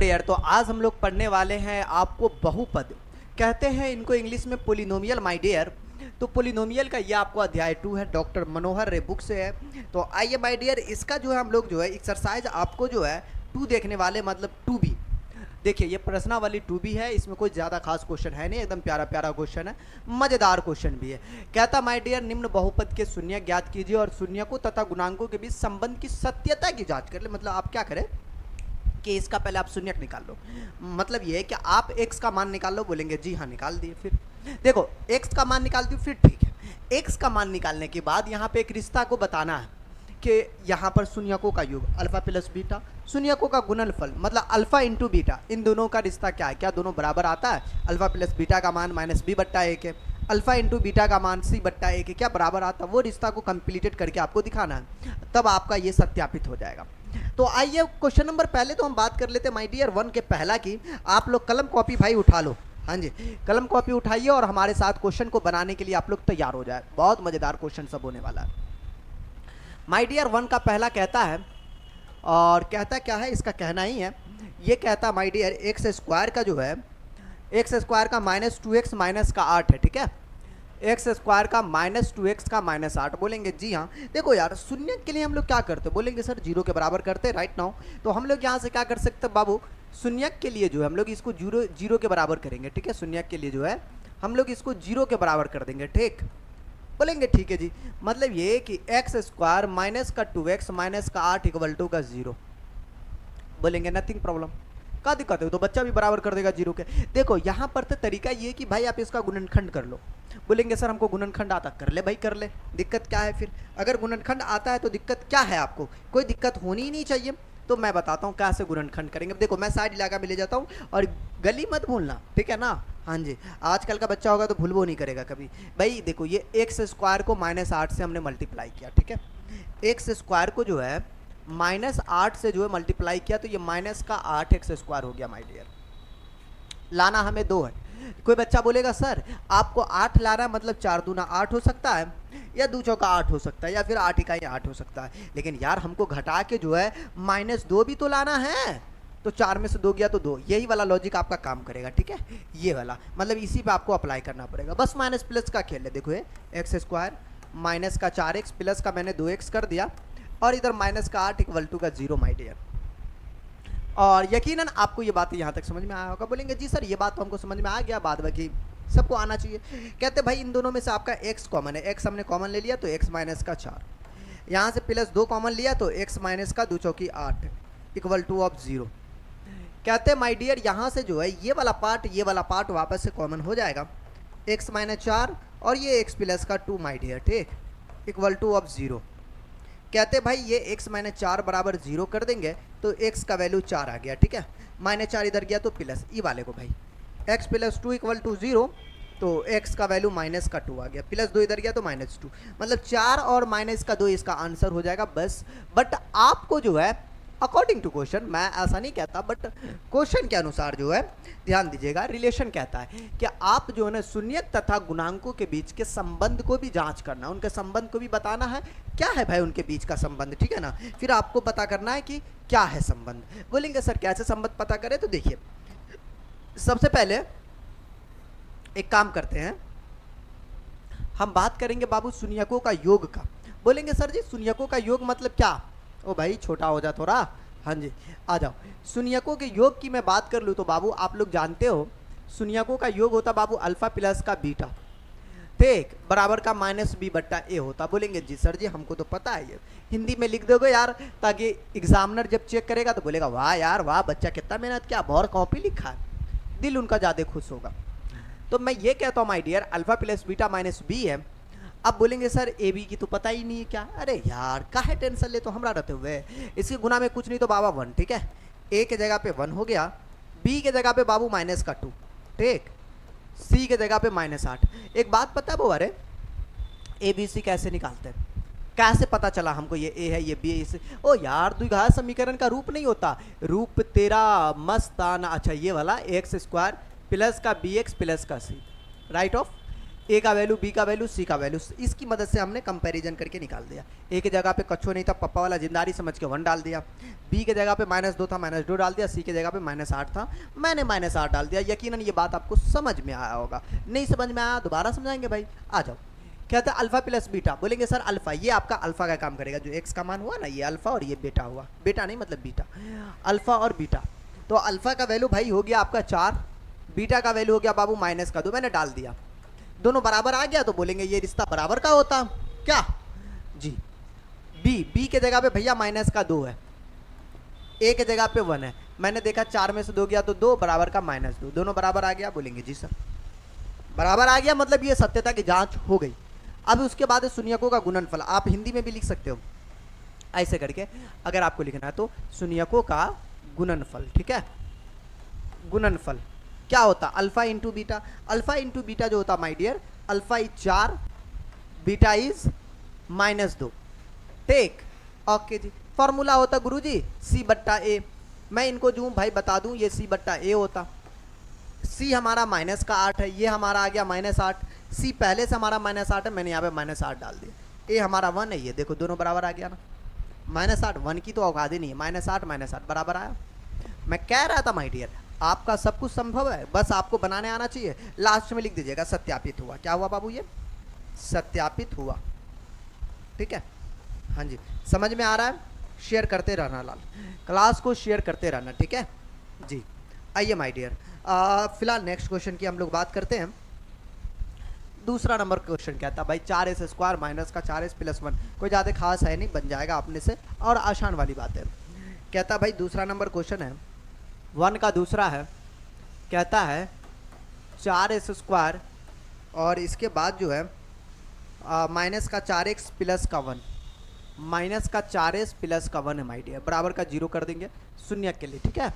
Dear, तो आज हम लोग पढ़ने वाले हैं आपको बहुपद, कहते हैं इनको इंग्लिश में पोलिनोमियल माय डियर। तो पोलिनोमियल का ये आपको अध्याय 2 है, डॉक्टर मनोहर रे बुक से है। तो आइए माय डियर, इसका जो है हम लोग जो है एक्सरसाइज आपको जो है 2 देखने वाले, मतलब 2B। देखिए ये प्रश्नावली 2B है, इसमें कोई ज़्यादा खास क्वेश्चन है नहीं, एकदम प्यारा प्यारा क्वेश्चन है, मज़ेदार क्वेश्चन भी है। कहता माय डियर निम्न बहुपद के शून्य ज्ञात कीजिए और शून्यकों तथा गुणांकों के बीच संबंध की सत्यता की जांच कर ले। मतलब आप क्या करें कि इसका पहले आप शून्यक निकाल लो, मतलब ये है कि आप x का मान निकाल लो। बोलेंगे जी हाँ निकाल दिए। फिर देखो x का मान निकाल दिए, फिर ठीक है। x का मान निकालने के बाद यहाँ पे एक रिश्ता को बताना है कि यहाँ पर शून्यकों का योग अल्फा प्लस बीटा, शून्यकों का गुणनफल मतलब अल्फा इंटू बीटा, इन दोनों का रिश्ता क्या है, क्या दोनों बराबर आता है। अल्फा प्लस बीटा का मान माइनस बी बट्टा एक है, अल्फा इंटू बीटा का मान सी बट्टा एक है, क्या बराबर आता है। वो रिश्ता को कंप्लीटेड करके आपको दिखाना है, तब आपका ये सत्यापित हो जाएगा। तो आइए क्वेश्चन नंबर पहले तो हम बात कर लेते हैं माय डियर 1 के पहला की। आप लोग कलम कॉपी भाई उठा लो, हाँ जी कलम कॉपी उठाइए और हमारे साथ क्वेश्चन को बनाने के लिए आप लोग तैयार हो जाए। बहुत मज़ेदार क्वेश्चन सब होने वाला है। माय डियर 1 का पहला कहता है, और कहता क्या है, इसका कहना ही है, ये कहता माय डियर एक्स स्क्वायर का जो है, एक्स स्क्वायर का माइनस 2x माइनस का 8 है, ठीक है। एक्स स्क्वायर का माइनस 2x का माइनस 8। बोलेंगे जी हाँ। देखो यार शून्य के लिए हम लोग क्या करते हैं, बोलेंगे सर जीरो के बराबर करते हैं राइट नाउ। तो हम लोग यहाँ से क्या कर सकते हैं बाबू, शून्य के लिए जो है हम लोग इसको जीरो के बराबर करेंगे, ठीक है। शून्य के लिए जो है हम लोग इसको जीरो के बराबर कर देंगे, ठीक। बोलेंगे ठीक है जी, मतलब ये कि एक्स स्क्वायर माइनस का 2x माइनस का 8 इक्वल टू का 0। बोलेंगे नथिंग प्रॉब्लम, क्या दिक्कत है, तो बच्चा भी बराबर कर देगा जीरो के। देखो यहाँ पर तो तरीका ये कि भाई आप इसका गुणनखंड कर लो। बोलेंगे सर हमको गुणनखंड आता, कर ले भाई कर ले, दिक्कत क्या है। फिर अगर गुणनखंड आता है तो दिक्कत क्या है, आपको कोई दिक्कत होनी ही नहीं चाहिए। तो मैं बताता हूँ कैसे गुणनखंड करेंगे। देखो मैं साइड इलाका में ले जाता हूँ और गली मत भूलना, ठीक है ना। हाँ जी आजकल का बच्चा होगा तो भूलबो नहीं करेगा कभी। भाई देखो ये एक्स स्क्वायर को माइनस 8 से हमने मल्टीप्लाई किया, ठीक है। एक्स स्क्वायर को जो है माइनस 8 से जो है मल्टीप्लाई किया, तो ये माइनस का 8x स्क्वायर हो गया माय डियर। लाना हमें 2 है। कोई बच्चा बोलेगा सर आपको 8 लाना मतलब 4 दूना 8 हो सकता है, या 2 चौका 8 हो सकता है, या फिर 8 इकाई 8 हो सकता है। लेकिन यार हमको घटा के जो है -2 भी तो लाना है, तो 4 में से 2 गया तो 2। यही वाला लॉजिक आपका काम करेगा, ठीक है। ये वाला मतलब इसी पे आपको अप्लाई करना पड़ेगा। बस माइनस प्लस का खेल है। देखो ये एक्स स्क्वायर माइनस का 4x प्लस का मैंने 2x कर दिया, और इधर माइनस का 8 इक्वल टू का 0 माय डियर। और यकीनन आपको ये बात यहाँ तक समझ में आया होगा। बोलेंगे जी सर ये बात तो हमको समझ में आ गया, बाद बाकी सबको आना चाहिए। कहते भाई इन दोनों में से आपका x कॉमन है, x हमने कॉमन ले लिया तो x माइनस का 4, यहाँ से प्लस 2 कॉमन लिया तो x माइनस का 2 चौकी 8 इक्वल टू ऑफ 0। कहते माय डियर यहाँ से जो है ये वाला पार्ट वापस से कॉमन हो जाएगा, x माइनस 4 और ये x प्लस का 2 माय डियर, ठीक, इक्वल टू ऑफ 0। कहते भाई ये x माइनस 4 बराबर 0 कर देंगे तो x का वैल्यू 4 आ गया, ठीक है। माइनस 4 इधर गया तो प्लस, ई वाले को भाई x प्लस 2 इक्वल टू 0, तो x का वैल्यू माइनस का 2 आ गया, प्लस 2 इधर गया तो माइनस 2, मतलब 4 और माइनस का 2 इसका आंसर हो जाएगा बस। बट आपको जो है अकॉर्डिंग टू क्वेश्चन, मैं ऐसा नहीं कहता बट क्वेश्चन के अनुसार जो है ध्यान दीजिएगा, रिलेशन कहता है कि आप जो है ना शून्यक तथा गुणांकों के बीच के संबंध को भी जांच करना, उनके संबंध को भी बताना है क्या है भाई उनके बीच का संबंध, ठीक है ना। फिर आपको पता करना है कि क्या है संबंध। बोलेंगे सर कैसे संबंध पता करें, तो देखिए सबसे पहले एक काम करते हैं, हम बात करेंगे बाबू शून्यकों का योग का। बोलेंगे सर जी शून्यकों का योग मतलब क्या, ओ भाई छोटा हो जा थोड़ा, हाँ जी आ जाओ। शून्यकों के योग की मैं बात कर लूँ तो बाबू आप लोग जानते हो शून्यकों का योग होता बाबू अल्फा प्लस का बीटा, ठीक, बराबर का माइनस बी बट्टा ए होता। बोलेंगे जी सर जी हमको तो पता है, ये हिंदी में लिख दोगे यार, ताकि एग्जामिनर जब चेक करेगा तो बोलेगा वाह यार वाह बच्चा कितना मेहनत किया, बहुत कॉपी लिखा है, दिल उनका ज़्यादा खुश होगा। तो मैं ये कहता हूँ my dear alpha plus beta minus B है। अब बोलेंगे सर ए बी की तो पता ही नहीं है क्या, अरे यार काहे टेंशन ले तो हमरा रहते हुए, इसके गुना में कुछ नहीं तो बाबा 1, ठीक है। ए के जगह पे 1 हो गया, बी के जगह पे बाबू माइनस का 2, ठीक, सी के जगह पे माइनस 8। एक बात पता है वो, अरे ए बी सी कैसे निकालते हैं, कैसे पता चला हमको ये ए है ये बी है इसे, ओ यार द्विघात समीकरण का रूप नहीं होता, रूप तेरा मस्ताना, अच्छा ये वाला एक्स स्क्वायर प्लस का बी एक्स प्लस का सी, राइट ऑफ। ए का वैल्यू, बी का वैल्यू, सी का वैल्यू, इसकी मदद से हमने कंपैरिजन करके निकाल दिया। ए की जगह पे कच्छो नहीं था, पप्पा वाला जिंदारी समझ के 1 डाल दिया। बी के जगह पे -2 था, -2 डाल दिया। सी के जगह पे -8 था, मैंने -8 डाल दिया। यकीनन ये बात आपको समझ में आया होगा। नहीं समझ में आया दोबारा समझाएंगे भाई, आ जाओ। कहता है अल्फा प्लस बीटा, बोलेंगे सर अल्फा, ये आपका अल्फा का काम करेगा, जो एक्स का मान हुआ ना, ये अल्फा और ये बेटा हुआ, बेटा नहीं मतलब बीटा, अल्फा और बीटा। तो अल्फा का वैल्यू भाई हो गया आपका 4, बीटा का वैल्यू हो गया बाबू -2, मैंने डाल दिया। दोनों बराबर आ गया तो बोलेंगे ये रिश्ता बराबर का होता क्या जी। बी के जगह पे भैया -2 है, ए के जगह पे 1 है, मैंने देखा 4 में से 2 गया तो 2 बराबर का -2, दोनों बराबर आ गया, बोलेंगे जी सर बराबर आ गया, मतलब ये सत्यता की जांच हो गई। अब उसके बाद शून्यकों का गुणनफल, आप हिंदी में भी लिख सकते हो ऐसे करके, अगर आपको लिखना है तो शून्यकों का गुणनफल, ठीक है। गुणनफल क्या होता, alpha into beta. Alpha into beta जो होता my dear, alpha is 4, beta is -2, take okay जी। फॉर्मूला होता गुरुजी C/A, मैं इनको जो भाई बता दूं, ये C/A होता। C हमारा -8 है, ये हमारा आ गया -8, C पहले से हमारा -8 है, मैंने यहाँ पे -8 डाल दिया। A हमारा 1 है, ये देखो दोनों बराबर आ गया ना, -8 1 की तो औकात ही नहीं है, -8 बराबर आया। मैं कह रहा था माय डियर आपका सब कुछ संभव है, बस आपको बनाने आना चाहिए। लास्ट में लिख दीजिएगा सत्यापित हुआ। क्या हुआ बाबू, ये सत्यापित हुआ, ठीक है। हाँ जी समझ में आ रहा है, शेयर करते रहना लाल, क्लास को शेयर करते रहना, ठीक है जी। आइए माय डियर, फिलहाल नेक्स्ट क्वेश्चन की हम लोग बात करते हैं। दूसरा नंबर क्वेश्चन क्या था भाई, 4s² माइनस का 4s + 1, कोई ज़्यादा खास है नहीं, बन जाएगा अपने से और आसान वाली बात है। कहता भाई दूसरा नंबर क्वेश्चन है 1 का दूसरा है, कहता है 4s² और इसके बाद जो है माइनस का 4x + 1, माइनस का 4s + 1 है माय डियर, बराबर का 0 कर देंगे शून्य के लिए, ठीक है।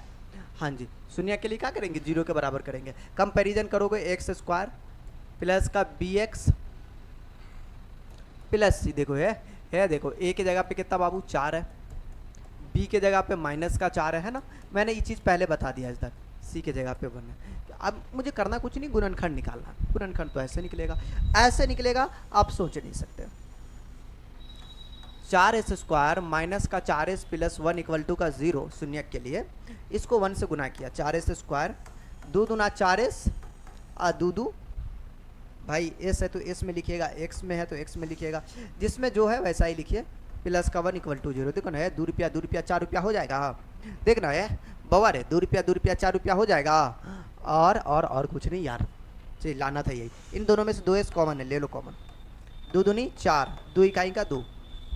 हाँ जी शून्य के लिए क्या करेंगे, 0 के बराबर करेंगे। कंपैरिजन करोगे x² प्लस का bx प्लस c, देखो है देखो a की जगह पे कितना बाबू 4 है, b की जगह पे -4 है ना, मैंने ये चीज़ पहले बता दिया इस तरह, c की जगह पे 1 है। अब मुझे करना कुछ नहीं, गुणनखंड निकालना, गुणनखंड तो ऐसे निकलेगा, ऐसे निकलेगा, आप सोच नहीं सकते। 4s² माइनस का 4s + 1 = 0 शून्य के लिए, इसको 1 से गुना किया, 4s², 2 दूना 4s, 2 2 भाई s है तो s में लिखिएगा, x में है तो x में लिखिएगा, जिसमें जो है वैसा ही लिखिए, +1 = 0। देखो ना है 2 रुपया 2 रुपया 4 रुपया हो जाएगा, देखना है बवार है 2 रुपया 2 रुपया 4 रुपया हो जाएगा। और कुछ नहीं यार, चलिए लाना था यही, इन दोनों में से 2s कॉमन है, ले लो कॉमन, 2 दूनी 4, 2 इकाई का 2,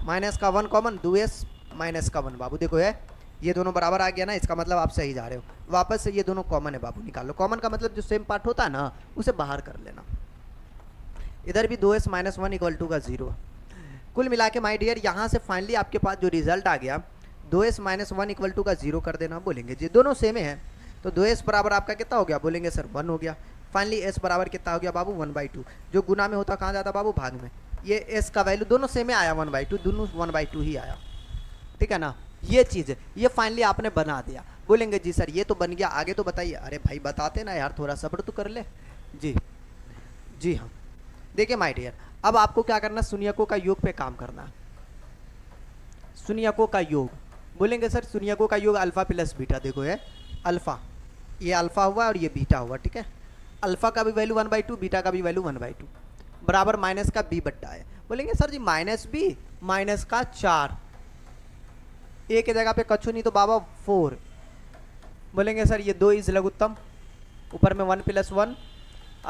माइनस का 1 कॉमन, 2s माइनस का 1 बाबू, देखो है ये दोनों बराबर आ गया ना, इसका मतलब आप सही जा रहे हो। वापस से ये दोनों कॉमन है बाबू, निकाल लो। कॉमन का मतलब जो सेम पार्ट होता है ना उसे बाहर कर लेना। इधर भी 2s - 1 = 0। कुल मिला के माय डियर यहाँ से फाइनली आपके पास जो रिजल्ट आ गया 2s - 1 = 0 कर देना, बोलेंगे जी दोनों सेम है, तो 2s बराबर आपका कितना हो गया, बोलेंगे सर 1 हो गया। फाइनली s बराबर कितना हो गया बाबू 1/2, जो गुना में होता कहाँ जाता बाबू, भाग में। ये s का वैल्यू दोनों सेम में आया 1/2, दोनों 1/2 ही आया, ठीक है ना। ये चीज़ है, ये फाइनली आपने बना दिया, बोलेंगे जी सर ये तो बन गया, आगे तो बताइए। अरे भाई बताते ना यार, थोड़ा सब्र तो कर ले जी हाँ। देखिए माय डियर अब आपको क्या करना, शून्यकों का योग पे काम करना। शून्यकों का योग, बोलेंगे सर शून्यकों का योग अल्फा + बीटा, देखो है अल्फा, ये अल्फा हुआ और ये बीटा हुआ, ठीक है। अल्फा का भी वैल्यू 1/2, बीटा का भी वैल्यू 1/2, बराबर माइनस का b/a है। बोलेंगे सर जी -b माइनस का 4, a के जगह पे कछु नहीं तो बाबा 4, बोलेंगे सर ये 2 इज लघुत्तम, ऊपर में 1 + 1,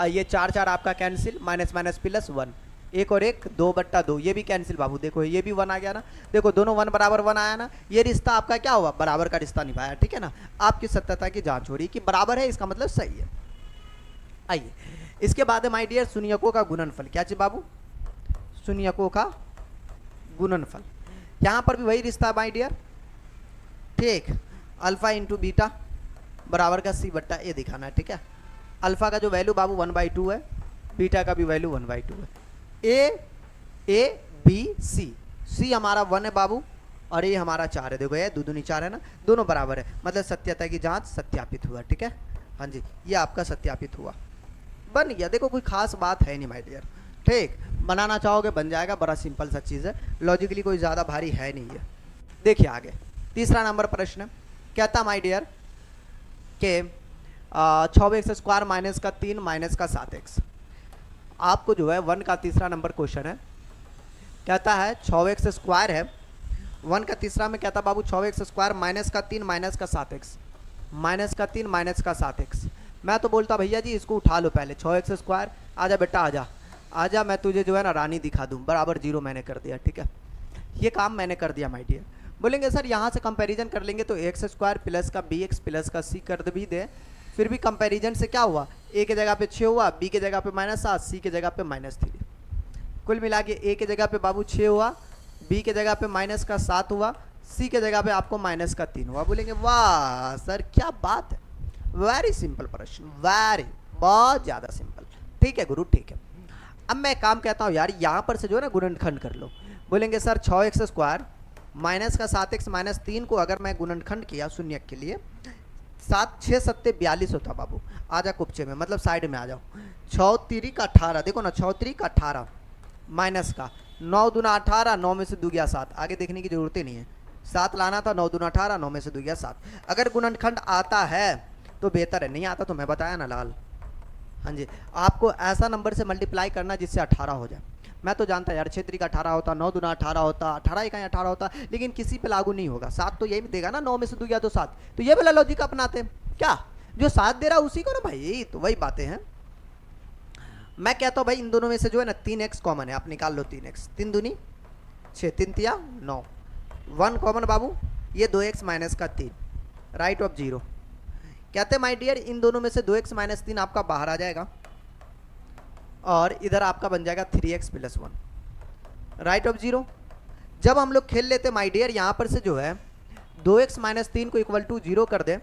ये 4 4 आपका कैंसिल, माइनस माइनस +1, 1 और 1 2/2, ये भी कैंसिल बाबू, देखो ये भी 1 आ गया ना, देखो दोनों 1 बराबर 1 आया ना, ये रिश्ता आपका क्या हुआ, बराबर का रिश्ता निभाया, ठीक है ना। आपकी सत्यता की जांच हो रही कि बराबर है, इसका मतलब सही है। आइए इसके बाद है माय डियर शून्यकों का गुणनफल। क्या चीज बाबू, शून्यकों का गुणनफल। यहाँ पर भी वही रिश्ता है माय डियर, ठीक, अल्फा इंटू बीटा बराबर का c/a दिखाना है, ठीक है। अल्फा का जो वैल्यू बाबू 1/2 है, बीटा का भी वैल्यू 1/2 है। a b c हमारा 1 है बाबू और ये हमारा 4 है, देखो ये 2 दूनी 4 है ना, दोनों बराबर है, मतलब सत्यता की जांच सत्यापित हुआ, ठीक है। हाँ जी ये आपका सत्यापित हुआ, बन गया। देखो कोई खास बात है नहीं माय डियर, ठीक, बनाना चाहोगे बन जाएगा, बड़ा सिंपल सा चीज़ है, लॉजिकली कोई ज़्यादा भारी है नहीं है। देखिए आगे तीसरा नंबर प्रश्न कहता माय डियर के 6x² माइनस का 3 माइनस का 7x। आपको जो है 1 का तीसरा नंबर क्वेश्चन है, कहता है 6x² है, 1 का तीसरा में कहता बाबू 6x² माइनस का 3 माइनस का 7x, माइनस का 3 माइनस का 7x। मैं तो बोलता भैया जी इसको उठा लो पहले, 6x², आजा बेटा आजा आजा, मैं तुझे जो है ना रानी दिखा दूँ, बराबर 0 मैंने कर दिया, ठीक है, ये काम मैंने कर दिया माय डियर। बोलेंगे सर यहाँ से कंपैरिजन कर लेंगे तो x² प्लस का bx प्लस का c कर भी दे, फिर भी कंपैरिजन से क्या हुआ, a के जगह पे 6 हुआ, b के जगह पे -7, c के जगह पे -3, कुल मिला के a के जगह पे बाबू 6 हुआ, b के जगह पे -7 हुआ, c के जगह पे आपको -3 हुआ। बोलेंगे वाह सर क्या बात है, वेरी सिंपल प्रश्न, वेरी बहुत ज़्यादा सिंपल, ठीक है गुरु ठीक है। अब मैं काम कहता हूँ यार यहाँ पर से जो है ना गुणनखंड कर लो। बोलेंगे सर 6x² माइनस का 7x माइनस 3 को अगर मैं गुणनखंड किया शून्य के लिए, 7 6 7 42 होता बाबू, आजा कुपचे में मतलब साइड में आ जाओ, 6 3 का 18, देखो ना 6 3 का 18 माइनस का 9 दूना 18, 9 में से 2 गया 7, आगे देखने की जरूरत ही नहीं है, 7 लाना था, 9 दूना 18, 9 में से 2 गया 7। अगर गुणनखंड आता है तो बेहतर है, नहीं आता तो मैं बताया ना लाल, हाँ जी, आपको ऐसा नंबर से मल्टीप्लाई करना जिससे 18 हो जाए। मैं तो जानता यार 6 3 का 18 होता, 9 दूना 18 होता, 18 का 18 होता, लेकिन किसी पे लागू नहीं होगा, 7 तो यही देगा ना, 9 में से 2 गया तो 7, तो ये वाला लॉजिक अपनाते क्या, जो 7 दे रहा उसी को ना भाई, तो वही बातें हैं। मैं कहता हूँ भाई इन दोनों में से जो है ना 3x कॉमन है, आप निकाल लो 3x, 3 दूनी 6, 3 तिया 9, 1 कॉमन बाबू, ये 2x माइनस का 3, राइट ऑफ 0। कहते माय डियर इन दोनों में से 2x माइनस 3 आपका बाहर आ जाएगा, और इधर आपका बन जाएगा 3x प्लस 1, राइट ऑफ 0। जब हम लोग खेल लेते माय डियर यहाँ पर से जो है 2x माइनस 3 को इक्वल टू 0 कर दे,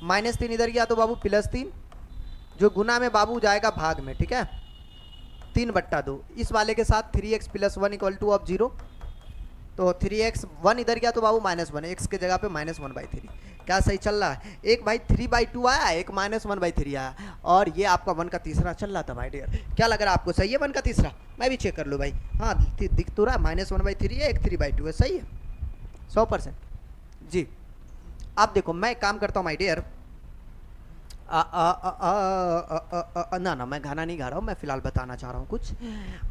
-3 इधर गया तो बाबू +3, जो गुना में बाबू जाएगा भाग में, ठीक है, 3/2, इस वाले के साथ 3x plus 1 equal two of 0, तो 3x 1 इधर गया तो बाबू -1, x के जगह पे -1/3, क्या सही चल रहा है, एक भाई 3/2 आया, एक -1/3 आया, और ये आपका 1 का तीसरा चल रहा था भाई डियर। क्या लग रहा है आपको, सही है 1 का तीसरा, मैं भी चेक कर लूँ भाई, हाँ दिख तो रहा है, -1/3 है, एक 3/2 है, सही है 100% जी। अब देखो मैं एक काम करता हूँ माय डियर, ना मैं गाना नहीं गा रहा हूँ, मैं फिलहाल बताना चाह रहा हूँ कुछ।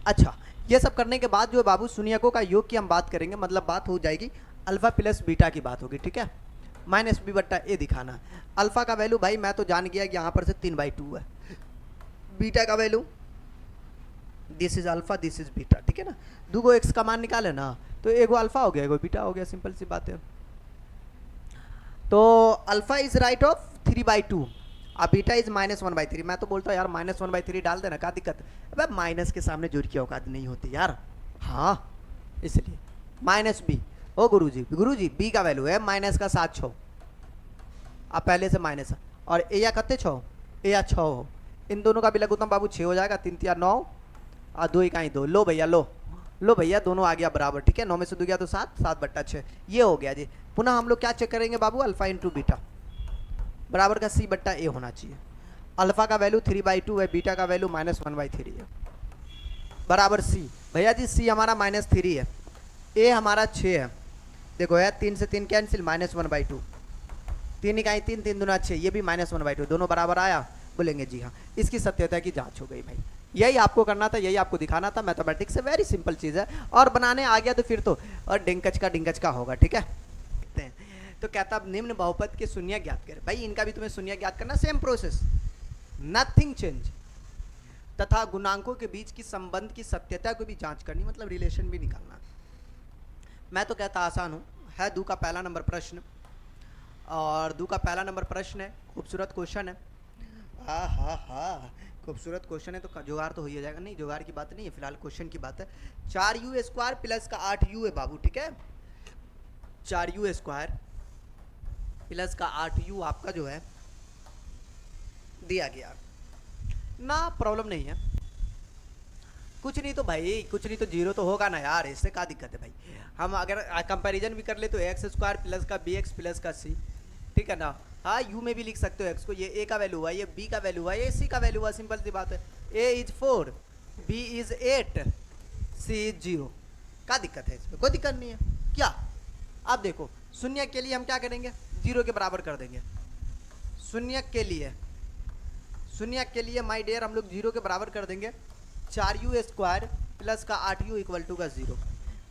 अच्छा ये सब करने के बाद जो है बाबू शून्यकों का योग की हम बात करेंगे, मतलब बात हो जाएगी अल्फा प्लस बीटा की बात होगी, ठीक है, -b/a दिखाना। अल्फा का वैल्यू भाई मैं तो जान गया कि यहाँ पर से 3/2 है, बीटा का value this is alpha this is beta, ठीक है ना, 2 एक्स का मान निकाले ना, तो एगो अल्फा हो गया एगो बीटा हो गया, सिंपल सी बात है। तो अल्फा इज राइट ऑफ 3/2, अब बीटा इज -1/3। मैं तो बोलता हूँ यार -1/3 डाल देना, क्या दिक्कत है, अब माइनस के सामने जोड़ की औकात नहीं होती यार, हाँ इसलिए -b। ओ गुरुजी b का वैल्यू है -7 6, अब पहले से माइनस, और ए या कत्ते 6, ए या 6 हो, इन दोनों का भी लगूता बाबू 6 हो जाएगा, 3 3 9 और 2 इकाई 2, लो भैया लो भैया दोनों आ गया बराबर, ठीक है, 9 में से 2 गया तो 7, 7/6 ये हो गया जी। पुनः हम लोग क्या चेक करेंगे बाबू, अल्फा इंटू बीटा बराबर का c/a होना चाहिए। अल्फा का वैल्यू 3/2 है, बीटा का वैल्यू -1/3 है, बराबर c। भैया जी c हमारा -3 है, a हमारा 6 है, देखो यार 3 से 3 कैंसिल, -1/2, 3 इकाई 3 3 दूना 6, ये भी -1/2, दोनों बराबर आया, बोलेंगे जी हाँ, इसकी सत्यता की जांच हो गई भाई। यही आपको करना था, यही आपको दिखाना था, मैथमेटिक्स से वेरी सिंपल चीज़ है, और बनाने आ गया तो फिर तो और डिंकच का होगा, ठीक है। तो कहता अब निम्न बहुपद के शून्य ज्ञात करें, भाई इनका भी तुम्हें शून्य ज्ञात करना, सेम प्रोसेस, नथिंग चेंज, तथा गुणांकों के बीच की संबंध की सत्यता को भी जांच करनी, मतलब रिलेशन भी निकालना। मैं तो कहता आसान हूँ, है दू का पहला नंबर प्रश्न, और दू का पहला नंबर प्रश्न है, खूबसूरत क्वेश्चन है, हा खूबसूरत क्वेश्चन है, तो जुगाड़ तो हो ही जाएगा, नहीं जुगाड़ की बात नहीं है, फिलहाल क्वेश्चन की बात है। 4u² प्लस का 8u है बाबू, ठीक है, 4u² प्लस का 8u आपका जो है दिया गया ना, प्रॉब्लम नहीं है, कुछ नहीं तो भाई, कुछ नहीं तो 0 तो होगा ना यार, इससे क्या दिक्कत है भाई। हम अगर कंपैरिजन भी कर ले तो x² प्लस का bx प्लस का c, ठीक है ना, हाँ यू में भी लिख सकते हो एक्स को, ये ए का वैल्यू हुआ, ये बी का वैल्यू हुआ, ये सी का वैल्यू हुआ, सिंपल सी बात है। A is 4, B is 8, C is 0। क्या दिक्कत है इसमें? कोई दिक्कत नहीं है क्या। अब देखो शून्य के लिए हम क्या करेंगे, 0 के बराबर कर देंगे। शून्य के लिए माय डियर हम लोग 0 के बराबर कर देंगे 4u² प्लस का 8u इक्वल टू का 0।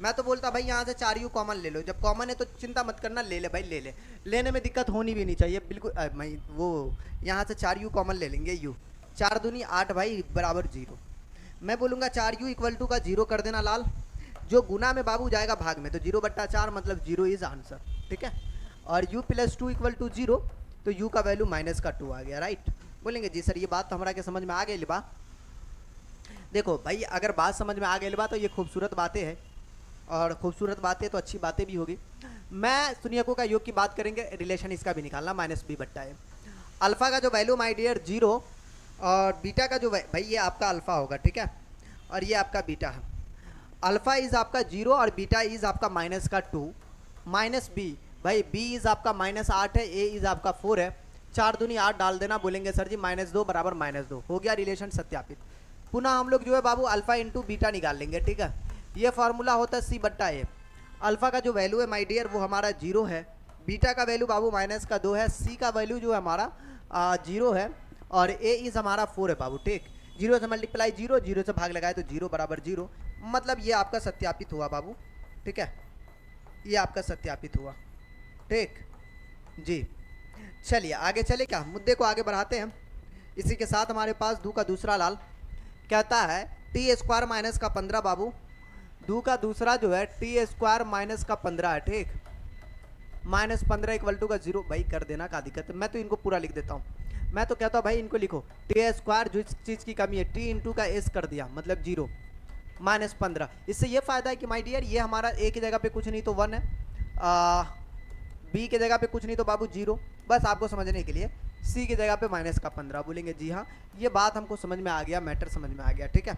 मैं तो बोलता भाई यहाँ से 4u कॉमन ले लो, जब कॉमन है तो चिंता मत करना, ले ले भाई ले ले, लेने में दिक्कत होनी भी नहीं चाहिए बिल्कुल। मैं वो यहाँ से 4u कॉमन ले लेंगे, u 4 दूनी 8 भाई बराबर 0। मैं बोलूँगा 4u इक्वल टू का 0 कर देना लाल, जो गुना में बाबू जाएगा भाग में, तो 0/4 मतलब 0 इज आंसर, ठीक है। और u + 2 इक्वल टू 0, तो u का वैल्यू -2 आ गया, राइट। बोलेंगे जी सर ये बात तो हमारा के समझ में आ गई बा। देखो भाई अगर बात समझ में आ गई बा तो ये खूबसूरत बातें हैं, और खूबसूरत बातें तो अच्छी बातें भी होगी। मैं शून्यकों का योग की बात करेंगे, रिलेशन इसका भी निकालना -b/a। अल्फ़ा का जो वैल्यू माय डियर 0, और बीटा का जो भाई ये आपका अल्फ़ा होगा, ठीक है, और ये आपका बीटा है। अल्फ़ा इज़ आपका 0 और बीटा इज़ आपका -2, माइनस बी भाई बी इज़ आपका -8 है, ए इज़ आपका 4 है, 4 दूनी 8 डाल देना, बोलेंगे सर जी -2 बराबर -2 हो गया, रिलेशन सत्यापित। पुनः हम लोग जो है बाबू अल्फ़ा इंटू बीटा निकाल लेंगे, ठीक है। ये फार्मूला होता है c/a। अल्फ़ा का जो वैल्यू है माय डियर वो हमारा 0 है, बीटा का वैल्यू बाबू -2 है, सी का वैल्यू जो है हमारा 0 है, और ए इज़ हमारा 4 है बाबू, ठीक। 0 से मल्टीप्लाई 0, 0 से भाग लगाए तो 0 बराबर 0, मतलब ये आपका सत्यापित हुआ बाबू, ठीक है, ये आपका सत्यापित हुआ, ठीक जी। चलिए आगे चले, क्या मुद्दे को आगे बढ़ाते हैं। इसी के साथ हमारे पास दू का दूसरा लाल कहता है t² माइनस का 15 बाबू, दू का दूसरा जो है t² माइनस का 15 है, ठीक, -15 इक्वल टू का 0। भाई कर देना, क्या दिक्कत है, मैं तो इनको पूरा लिख देता हूँ। मैं तो कहता हूँ भाई इनको लिखो t² जिस चीज़ की कमी है t इंटू का s कर दिया, मतलब 0 -15। इससे ये फायदा है कि माय डियर ये हमारा a की जगह पे कुछ नहीं तो 1 है, b की जगह पे कुछ नहीं तो बाबू 0, बस आपको समझने के लिए c की जगह पे -15। बोलेंगे जी हाँ ये बात हमको समझ में आ गया, मैटर समझ में आ गया, ठीक है,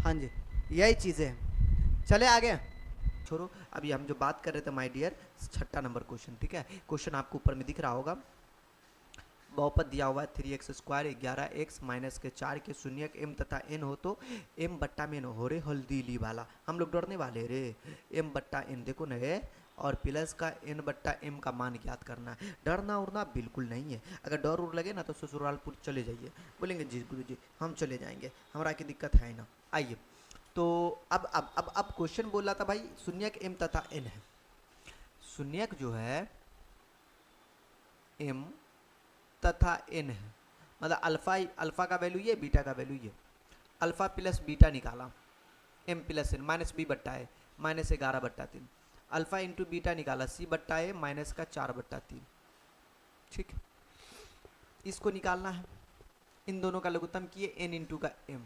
हाँ जी यही चीज़ें हैं। चले आगे, छोड़ो अभी हम जो बात कर रहे थे माय डियर, 6 नंबर क्वेश्चन, ठीक है। क्वेश्चन आपको ऊपर में दिख रहा होगा, बहुपद दिया हुआ है 3x² 11x -4 के शून्यक m तथा n हो तो m/n हो रे हल्दी ली वाला, हम लोग डरने वाले रे, m/n देखो न है, और प्लस का n/m का मान ज्ञात करना है। डरना उड़ना बिल्कुल नहीं है, अगर डर उड़ लगे ना तो ससुरालपुर चले जाइए। बोलेंगे जी गुरु जी हम चले जाएंगे, हमारा की दिक्कत है ना। आइए तो अब क्वेश्चन बोल रहा था भाई शून्यक m तथा n है, शून्यक जो है m तथा n है, मतलब अल्फा का वैल्यू ये, बीटा का वैल्यू ये, अल्फा प्लस बीटा निकाला m plus n -b/a -11/3, alpha into beta निकाला c/a -4/3, ठीक, इसको निकालना है। इन दोनों का लघुत्तम किए n इंटू का m,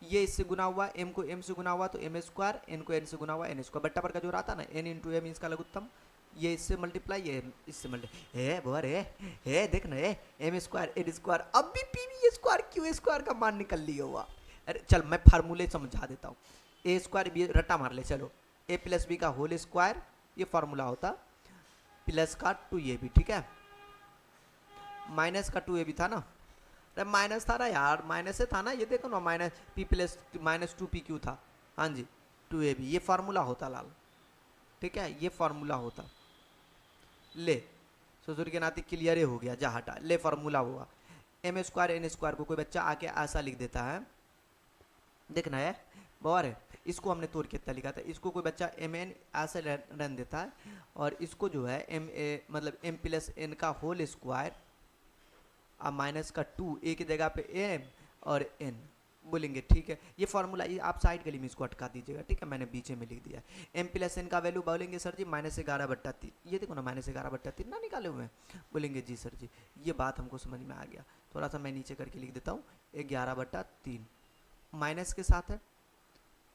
ये इससे गुना हुआ, m को m से गुना हुआ तो m², n को n से गुना हुआ n², बट्टा पर का जो रहा था ना n इंटू m, इसका लघुत्तम, ये इससे मल्टीप्लाई, ये इससे मल्टीप्लाई, है बोर है देख ना, m² n², अब भी pv² q² का मान निकल लिया हुआ। अरे चल मैं फार्मूले समझा देता हूँ, a² b रट्टा मार ले, चलो a + b का होल स्क्वायर, ये फार्मूला होता प्लस का 2ab, ठीक है, माइनस का 2ab था ना, अरे माइनस था ना यार, माइनस से था ना, ये देखो ना -p + -2pq था, हाँ जी 2ab, ये फार्मूला होता लाल, ठीक है, ये फार्मूला होता। ले ससुर के नाते क्लियर हो गया, जा हटा, ले फार्मूला हुआ m² n² को कोई बच्चा आके ऐसा लिख देता है, देखना है बार है, इसको हमने तोड़ के इतना लिखा था, इसको कोई बच्चा mn ऐसे रन देता है, और इसको जो है मतलब m + n का होल स्क्वायर माइनस का 2, a की जगह पे m और n, बोलेंगे ठीक है। ये फार्मूला ये आप साइड गली में इसको अटका दीजिएगा, ठीक है, मैंने बीच में लिख दिया। m + n का वैल्यू बोलेंगे सर जी -11/3, ये देखो ना -11/3 ना निकाले हुए हैं, बोलेंगे जी सर जी ये बात हमको समझ में आ गया। थोड़ा सा मैं नीचे करके लिख देता हूँ, 11/3 माइनस के साथ है,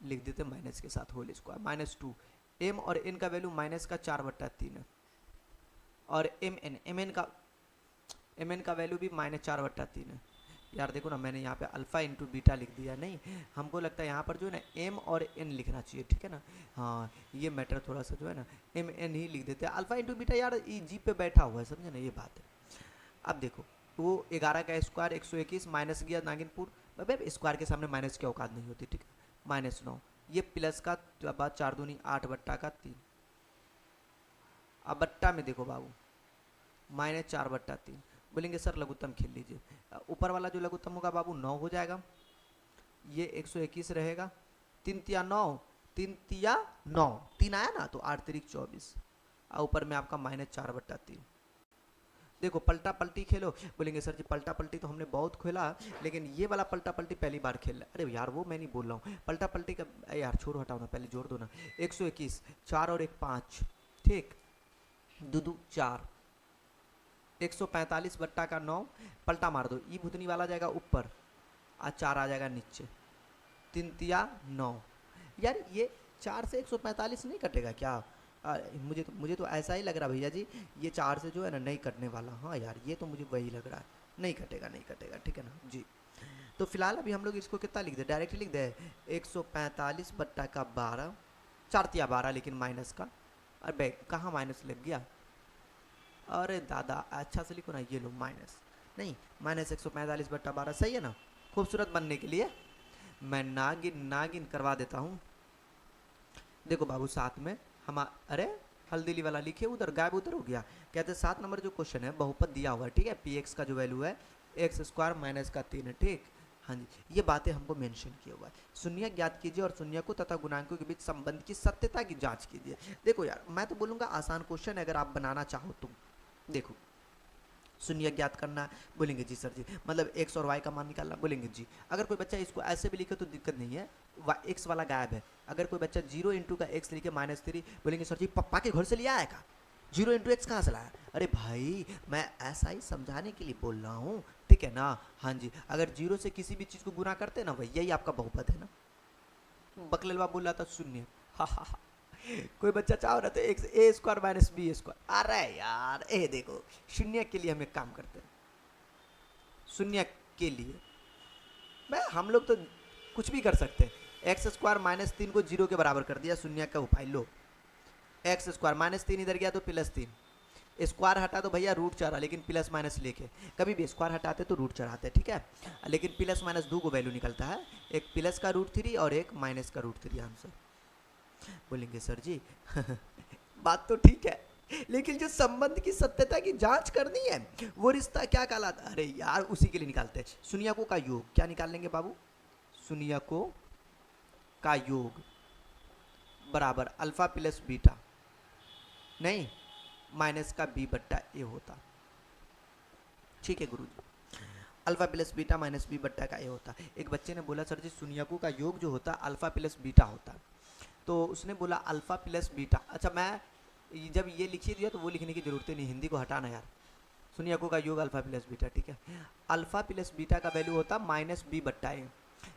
लिख देते माइनस के साथ होल स्क्वायर -2, m और n का वैल्यू -4/3 है, और mn का वैल्यू भी -4/3 है, यार देखो ना, मैंने यहाँ पे अल्फ़ा इंटू बीटा लिख दिया, नहीं हमको लगता है यहाँ पर जो है ना एम और एन लिखना चाहिए, ठीक है ना। हाँ ये मैटर थोड़ा सा जो है ना एम एन ही लिख देते हैं, अल्फ़ा इंटू बीटा यार ये जी पे बैठा हुआ है, समझे ना, ये बात है। अब देखो वो 11 का स्क्वायर 121 माइनस गया नागिनपुर, भाई स्क्वायर के सामने माइनस की औकात नहीं होती, ठीक है। -9, ये प्लस का बाद 4 दूनी 8 बट्टा का 3। अब बट्टा में देखो बाबू -4 बट्टा 3, बोलेंगे सर लघुत्तम खेल लीजिए। ऊपर वाला जो लघुत्तम होगा बाबू 9 हो जाएगा, ये 121 रहेगा, 3 तिया 9, 3 तिया 9, 3 आया ना तो 8 तिरिक 24, और ऊपर में आपका -4 बट्टा 3। देखो पलटा पलटी खेलो, बोलेंगे सर जी पलटा पलटी तो हमने बहुत खेला, लेकिन ये वाला पलटा पलटी पहली बार खेल रहा है। अरे यार वो मैं नहीं बोल रहा हूँ पलटा पलटी का, यार छोड़ो हटाओ ना, पहले जोड़ दो ना। 121, 4 और 1 5, ठीक, 2 2 4, 145 बट्टा का 9, पलटा मार दो, ई भुतनी वाला जाएगा ऊपर और 4 आ जाएगा नीचे, 3 तिया 9। यार ये 4 से 145 नहीं कटेगा क्या? मुझे तो ऐसा ही लग रहा भैया जी, ये 4 से जो है ना नहीं कटने वाला। हाँ यार ये तो मुझे वही लग रहा है, नहीं कटेगा नहीं कटेगा, ठीक है ना जी। तो फिलहाल अभी हम लोग इसको कितना लिख दे, डायरेक्ट लिख दे 145 बट्टा का 12, 4 तिया 12 लेकिन माइनस का, अरे कहाँ माइनस लग गया, अरे दादा अच्छा से लिखो ना, ये लो माइनस, नहीं -145 बट्टा 12 सही है ना। खूबसूरत बनने के लिए मैं नागिन नागिन करवा देता हूँ। देखो बाबू साथ में हम, अरे हल्दीली वाला लिखे उधर, गायब उधर हो गया। कहते हैं 7 नंबर जो क्वेश्चन है बहुपद दिया हुआ है, ठीक है, पी एक्स का जो वैल्यू है एक्स स्क्वायर माइनस का 3 है, ठीक। हाँ जी ये बातें हमको मेंशन किया हुआ है। शून्य ज्ञात कीजिए और शून्यकों तथा गुणांकों के बीच संबंध की सत्यता की जांच कीजिए। देखो यार मैं तो बोलूँगा आसान क्वेश्चन है, अगर आप बनाना चाहो तो। देखो शून्य ज्ञात करना, बोलेंगे जी सर जी, मतलब एक्स और वाई का मान निकालना, बोलेंगे जी। अगर कोई बच्चा इसको ऐसे भी लिखे तो दिक्कत नहीं है, एक्स वाला गायब है। अगर कोई बच्चा 0 इंटू का एक्स लिखे -3, बोलेंगे सर जी पप्पा के घर से लिया है का, 0 इंटू एक्स कहाँ से लाया? अरे भाई मैं ऐसा ही समझाने के लिए बोल रहा हूँ, ठीक है ना। हाँ जी अगर 0 से किसी भी चीज़ को गुना करते ना भाई, यही आपका बहुपद है ना। बकलेलवा बोल रहा था शून्य, हा हा हा। कोई बच्चा चाह रहा था एक्स ए स्क्वायर माइनस बी स्क्वायर, अरे यार ए देखो शून्य के लिए हम एक काम करते हैं, शून्य के लिए मैं हम लोग तो कुछ भी कर सकते हैं। एक्स स्क्वायर -3 को 0 के बराबर कर दिया, शून्य का उपाय लो, एक्स स्क्वायर -3 इधर गया तो +3, स्क्वायर हटा तो भैया √4, लेकिन प्लस माइनस लेके कभी भी स्क्वायर हटाते तो रूट चढ़ाते, ठीक है। लेकिन प्लस माइनस 2 को वैल्यू निकलता है, एक प्लस का √3 और एक माइनस का √3 आंसर। बोलेंगे सर जी बात तो ठीक है, लेकिन जो संबंध की सत्यता की जांच करनी है वो रिश्ता क्या कहलाता है? अरे यार उसी के लिए निकालते हैं। शून्यकों का योग क्या निकाल लेंगे बाबू, शून्यकों का योग बराबर अल्फा प्लस बीटा, नहीं माइनस का बी बट्टा ए होता, ठीक है गुरुजी। Alpha plus beta minus B बट्टा का ए होता। एक बच्चे ने बोला सर जी शून्यकों का योग जो होता अल्फा प्लस बीटा होता, तो उसने बोला अल्फा प्लस बीटा। अच्छा मैं जब ये लिखी दिया तो वो लिखने की जरूरत नहीं, हिंदी को हटाना यार। शून्यकों का योग अल्फा प्लस बीटा, ठीक है। अल्फा प्लस बीटा का वैल्यू होता -b बट्टा ए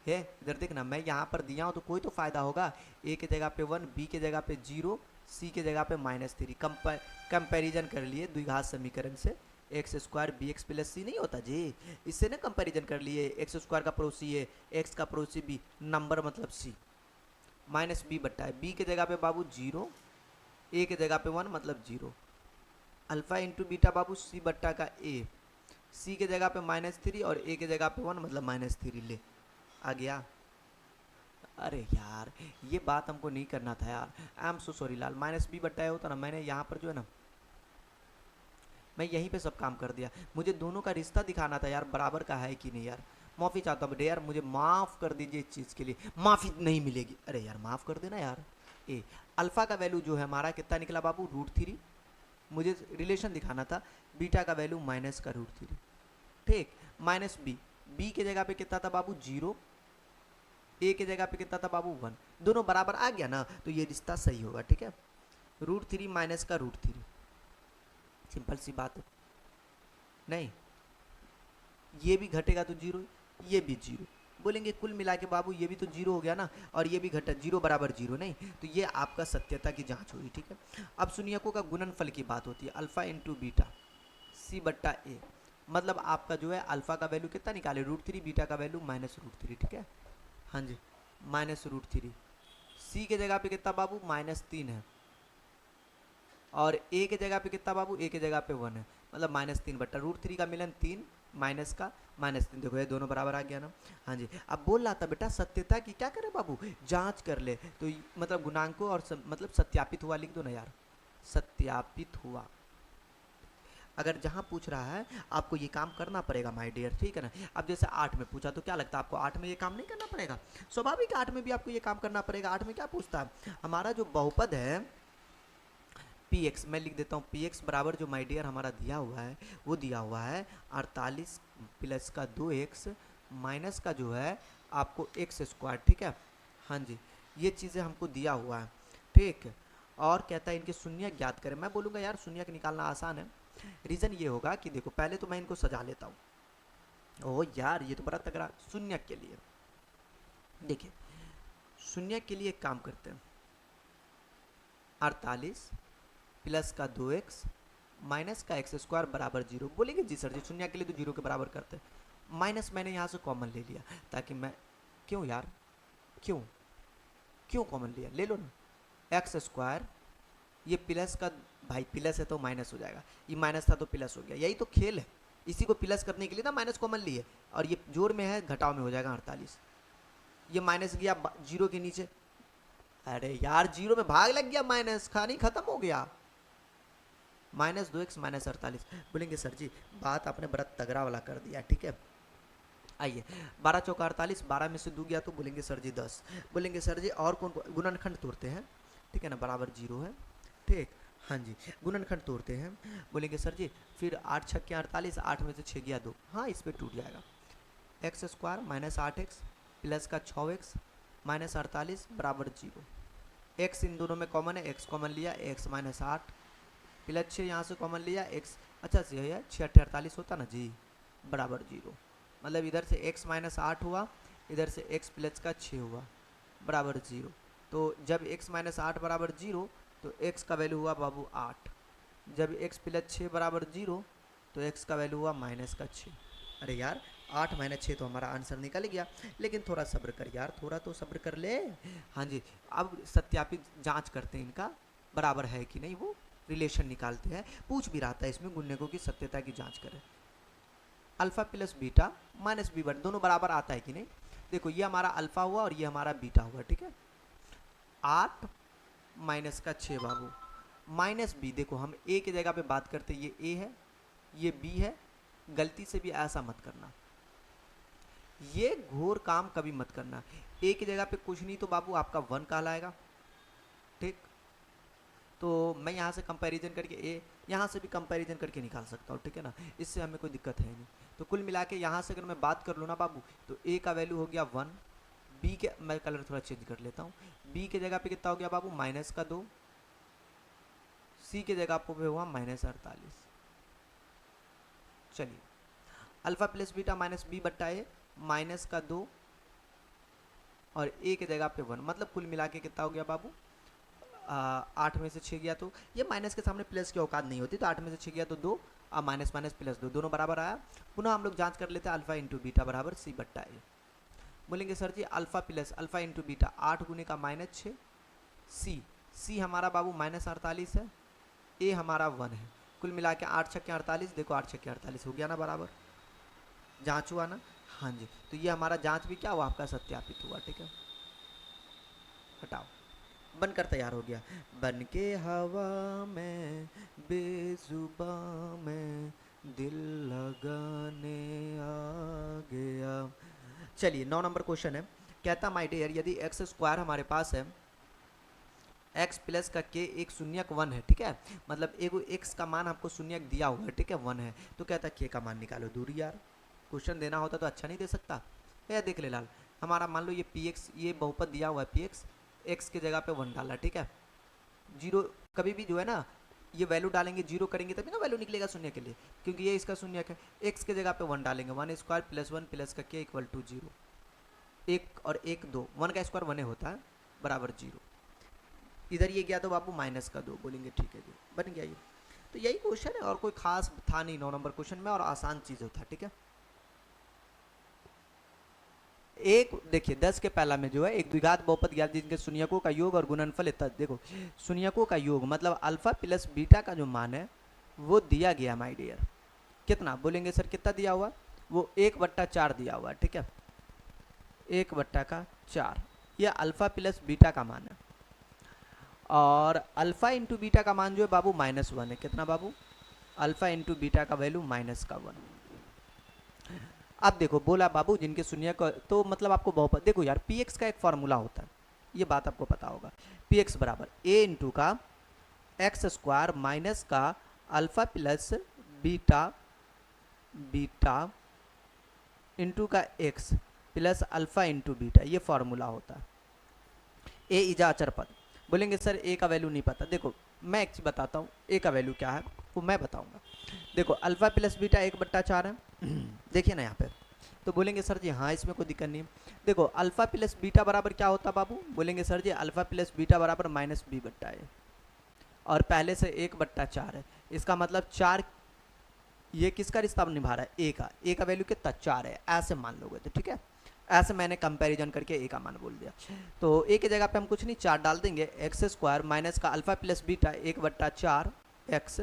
है। इधर देखना मैं यहाँ पर दिया हूँ तो कोई तो फायदा होगा, ए के जगह पे 1, बी के जगह पे 0, सी के जगह पे -3। कंपेरिजन कर लिए द्विघात समीकरण से, x square B x plus C नहीं होता जी, इससे ना कंपेरिजन कर लिए, एक्स स्क्वायर का पड़ोसी ए, एक्स का पड़ोसी बी, नंबर मतलब सी, -b बट्टा है। बी के जगह पे बाबू 0, ए के जगह पे 1 मतलब 0, अल्फा इंटू बीटा बाबू सी बट्टा का ए, सी के जगह पे -3 और ए के जगह पे 1 मतलब -3 ले आ गया। अरे यार ये बात हमको नहीं करना था यार, I am so sorry Lal. -b बट्टा होता ना, मैंने यहाँ पर जो है ना मैं यहीं पे सब काम कर दिया, मुझे दोनों का रिश्ता दिखाना था यार, बराबर का है कि नहीं यार। माफ़ी चाहता हूँ यार, मुझे माफ़ कर दीजिए इस चीज़ के लिए, माफ़ी नहीं मिलेगी। अरे यार माफ़ कर देना यार। ए अल्फ़ा का वैल्यू जो है हमारा कितना निकला बाबू, √3, मुझे रिलेशन दिखाना था। बीटा का वैल्यू माइनस का √3, ठीक, माइनस बी के जगह पे कितना था बाबू 0, ए के जगह पे कितना था बाबू 1, दोनों बराबर आ गया ना तो ये रिश्ता सही होगा, ठीक है। √3 माइनस का √3, सिंपल सी बात है। नहीं ये भी घटेगा तो 0, ये भी 0, बोलेंगे कुल मिला के बाबू ये भी तो 0 हो गया ना, और ये भी घटा, 0 बराबर 0, नहीं तो ये आपका सत्यता की जांच हुई, ठीक है। अब शून्यकों का गुणनफल की बात होती है, अल्फा इंटू बीटा सी बट्टा ए, मतलब आपका जो है अल्फ़ा का वैल्यू कितना निकाले √3, बीटा का वैल्यू -√3, ठीक है। हाँ जी, -√3। सी के जगह पे कितना बाबू -3 है, और ए के जगह पे कितना बाबू, ए के जगह पे 1 है, मतलब -3/√3 का मिलन 3 माइनस का -3, देखो ये दोनों बराबर आ गया ना। हाँ जी, अब बोल रहा था बेटा सत्यता की क्या करे बाबू, जांच कर ले, तो मतलब गुणांकों और मतलब सत्यापित हुआ लिख दो ना यार, सत्यापित हुआ। अगर जहाँ पूछ रहा है आपको ये काम करना पड़ेगा माय डियर, ठीक है ना। अब जैसे 8 में पूछा तो क्या लगता है आपको 8 में ये काम नहीं करना पड़ेगा, स्वाभाविक 8 में भी आपको ये काम करना पड़ेगा। 8 में क्या पूछता है, हमारा जो बहुपद है पी एक्स, मैं लिख देता हूँ पी एक्स बराबर जो माय डियर हमारा दिया हुआ है वो दिया हुआ है 48 प्लस का 2x माइनस का जो है आपको x², ठीक है। हाँ जी, ये चीज़ें हमको दिया हुआ है, ठीक है। और कहता है इनके शून्यक ज्ञात करें, मैं बोलूँगा यार शून्यक निकालना आसान है। रीज़न ये होगा कि देखो पहले तो मैं इनको सजा लेता हूँ। ओह यार ये तो बड़ा तगड़ा, शून्यक के लिए देखिए, शून्यक के लिए एक काम करते हैं, 48 प्लस का 2x माइनस का x² बराबर 0। बोलेंगे जी सर जी शून्य के लिए तो 0 के बराबर करते हैं, माइनस मैंने यहाँ से कॉमन ले लिया ताकि मैं, क्यों यार क्यों क्यों कॉमन लिया, ले लो ना, x², ये प्लस का, भाई प्लस है तो माइनस हो जाएगा, ये माइनस था तो प्लस हो गया, यही तो खेल है। इसी को प्लस करने के लिए ना माइनस कॉमन लिए, और ये जोड़ में है घटाव में हो जाएगा 48, ये माइनस गया 0 के नीचे, अरे यार 0 में भाग लग गया, माइनस खानी खत्म हो गया, -2x -48। बोलेंगे सर जी बात आपने बड़ा तगड़ा वाला कर दिया, ठीक है। आइए 12 चौका 48, 12 में से 2 गया तो बोलेंगे सर जी 10। बोलेंगे सर जी और कौन गुणनखंड तोड़ते हैं, ठीक है ना, बराबर 0 है, ठीक। हाँ जी, गुणनखंड तोड़ते हैं, बोलेंगे सर जी फिर 8 छक्के 48, 8 में से 6 गया 2, हाँ इस पर टूट जाएगा, x² -8x प्लस का 6x माइनस 48 बराबर 0। x इन दोनों में कॉमन है, x कॉमन लिया, x -8 प्लस 6 यहाँ से कॉमन लिया, x, अच्छा से है 6 8 48 होता ना जी, बराबर 0। मतलब इधर से x -8 हुआ, इधर से x प्लस का 6 हुआ, बराबर 0। तो जब x -8 बराबर 0 तो x का वैल्यू हुआ बाबू 8, जब x प्लस 6 बराबर 0 तो x का वैल्यू हुआ -6। अरे यार 8 - 6 तो हमारा आंसर निकल गया, लेकिन थोड़ा सब्र कर यार, थोड़ा तो सब्र कर ले। हाँ जी, अब सत्यापित जांच करते हैं इनका बराबर है कि नहीं, वो रिलेशन निकालते हैं, पूछ भी रहा था इसमें गुणनकों की सत्यता की जांच करें। Alpha plus beta minus B बट दोनों बराबर आता है कि नहीं, देखो ये हमारा अल्फा हुआ और ये हमारा बीटा हुआ, ठीक है। 8 माइनस का 6 बाबू माइनस बी, देखो हम ए की जगह पे बात करते, ये ए है ये बी है, गलती से भी ऐसा मत करना, ये घोर काम कभी मत करना। ए की जगह पे कुछ नहीं तो बाबू आपका 1 कहलाएगा, ठीक। तो मैं यहाँ से कंपैरिजन करके ए, यहाँ से भी कंपैरिजन करके निकाल सकता हूँ, ठीक है ना, इससे हमें कोई दिक्कत है नहीं। तो कुल मिला के यहाँ से अगर मैं बात कर लूँ ना बाबू, तो ए का वैल्यू हो गया 1, बी के, मैं कलर थोड़ा चेंज कर लेता हूँ, बी के जगह पे कितना हो गया बाबू -2, सी के जगह पे हुआ -48। चलिए alpha plus beta minus B बट्टा ए -2 और ए के जगह पे 1, मतलब कुल मिला के कितना हो गया बाबू 8 में से 6 गया तो ये माइनस के सामने प्लस की औकात नहीं होती, तो 8 में से 6 गया तो 2, माइनस माइनस प्लस 2 दोनों बराबर आया। पुनः हम लोग जांच कर लेते हैं अल्फा इंटू बीटा बराबर सी बट्टा ए। बोलेंगे सर जी alpha plus alpha into beta 8 गुने का -6, सी हमारा बाबू -48 है, ए हमारा 1 है, कुल मिला के 8 छक्के 48, देखो 8 छक्के 48 हो गया ना बराबर, जांच हुआ ना। हाँ जी, तो ये हमारा जांच भी क्या हुआ आपका सत्यापित हुआ, ठीक है। हटाओ, बनकर तैयार हो गया, बन के हवा में बेजुबा में दिल लगाने आ गया। चलिए 9 नंबर क्वेश्चन है, कहता माय डियर यदि x² हमारे पास है, x प्लस का k एक शून्यक 1 है, ठीक है, मतलब एगो x का मान आपको शून्यक दिया हुआ है, ठीक है 1 है, तो कहता k का मान निकालो। दूरी यार, क्वेश्चन देना होता तो अच्छा नहीं दे सकता है, देख ले लाल, हमारा मान लो ये px, ये बहुपद दिया हुआ है px, x के जगह पे 1 डाला, ठीक है। 0 कभी भी जो है ना ये वैल्यू डालेंगे 0 करेंगे तभी ना वैल्यू निकलेगा शून्य के लिए, क्योंकि ये इसका शून्यक है। x के जगह पे 1 डालेंगे, 1² प्लस 1 प्लस का k = 0, 1 और 1 2, 1 का स्क्वायर 1 होता है बराबर 0, इधर ये गया तो बाबू -2, बोलेंगे ठीक है जी बन गया ये। तो यही क्वेश्चन है, और कोई खास था नहीं 9 नंबर क्वेश्चन में, और आसान चीज़ था। ठीक है, एक देखिए 10 के पहला में जो है एक द्विघात बहुपद ज्ञात जिनके शून्यकों का योग और गुणनफल इत्यादि। देखो शून्यकों का योग मतलब अल्फा प्लस बीटा का जो मान है वो दिया गया माय डियर। कितना बोलेंगे सर, कितना दिया हुआ? वो 1/4 दिया हुआ है। ठीक है, 1/4 यह अल्फा प्लस बीटा का मान है, और अल्फा इंटू बीटा का मान जो है बाबू -1 है। कितना बाबू? अल्फा इंटू बीटा का वैल्यू -1। अब देखो बोला बाबू जिनके शून्य का, तो मतलब आपको बहुपद देखो यार, पी एक्स का एक फॉर्मूला होता है, ये बात आपको पता होगा। पी एक्स बराबर ए इंटू का एक्स स्क्वायर माइनस का alpha plus beta beta into का x plus alpha into beta, ये फॉर्मूला होता है। ए इजा अचर पद। बोलेंगे सर ए का वैल्यू नहीं पता। देखो मैं एक चीज़ बताता हूँ, ए का वैल्यू क्या है वो मैं बताऊंगा। देखो अल्फा प्लस बीटा 1/4 है देखिए ना यहाँ पे, तो बोलेंगे सर जी हाँ इसमें कोई दिक्कत नहीं है। देखो अल्फा प्लस बीटा बराबर क्या होता है बाबू? बोलेंगे सर जी अल्फा प्लस बीटा बराबर -b/a, और पहले से 1/4 है, इसका मतलब 4, ये किसका रिश्ता निभा रहा है? ए का वैल्यू कितना? 4 है, ऐसे मान लोगे तो ठीक है। ऐसे मैंने कंपैरिजन करके ए का मान बोल दिया। तो ए की जगह पे हम कुछ नहीं 4 डाल देंगे, एक्स स्क्वायर माइनस का alpha plus beta 1/4 x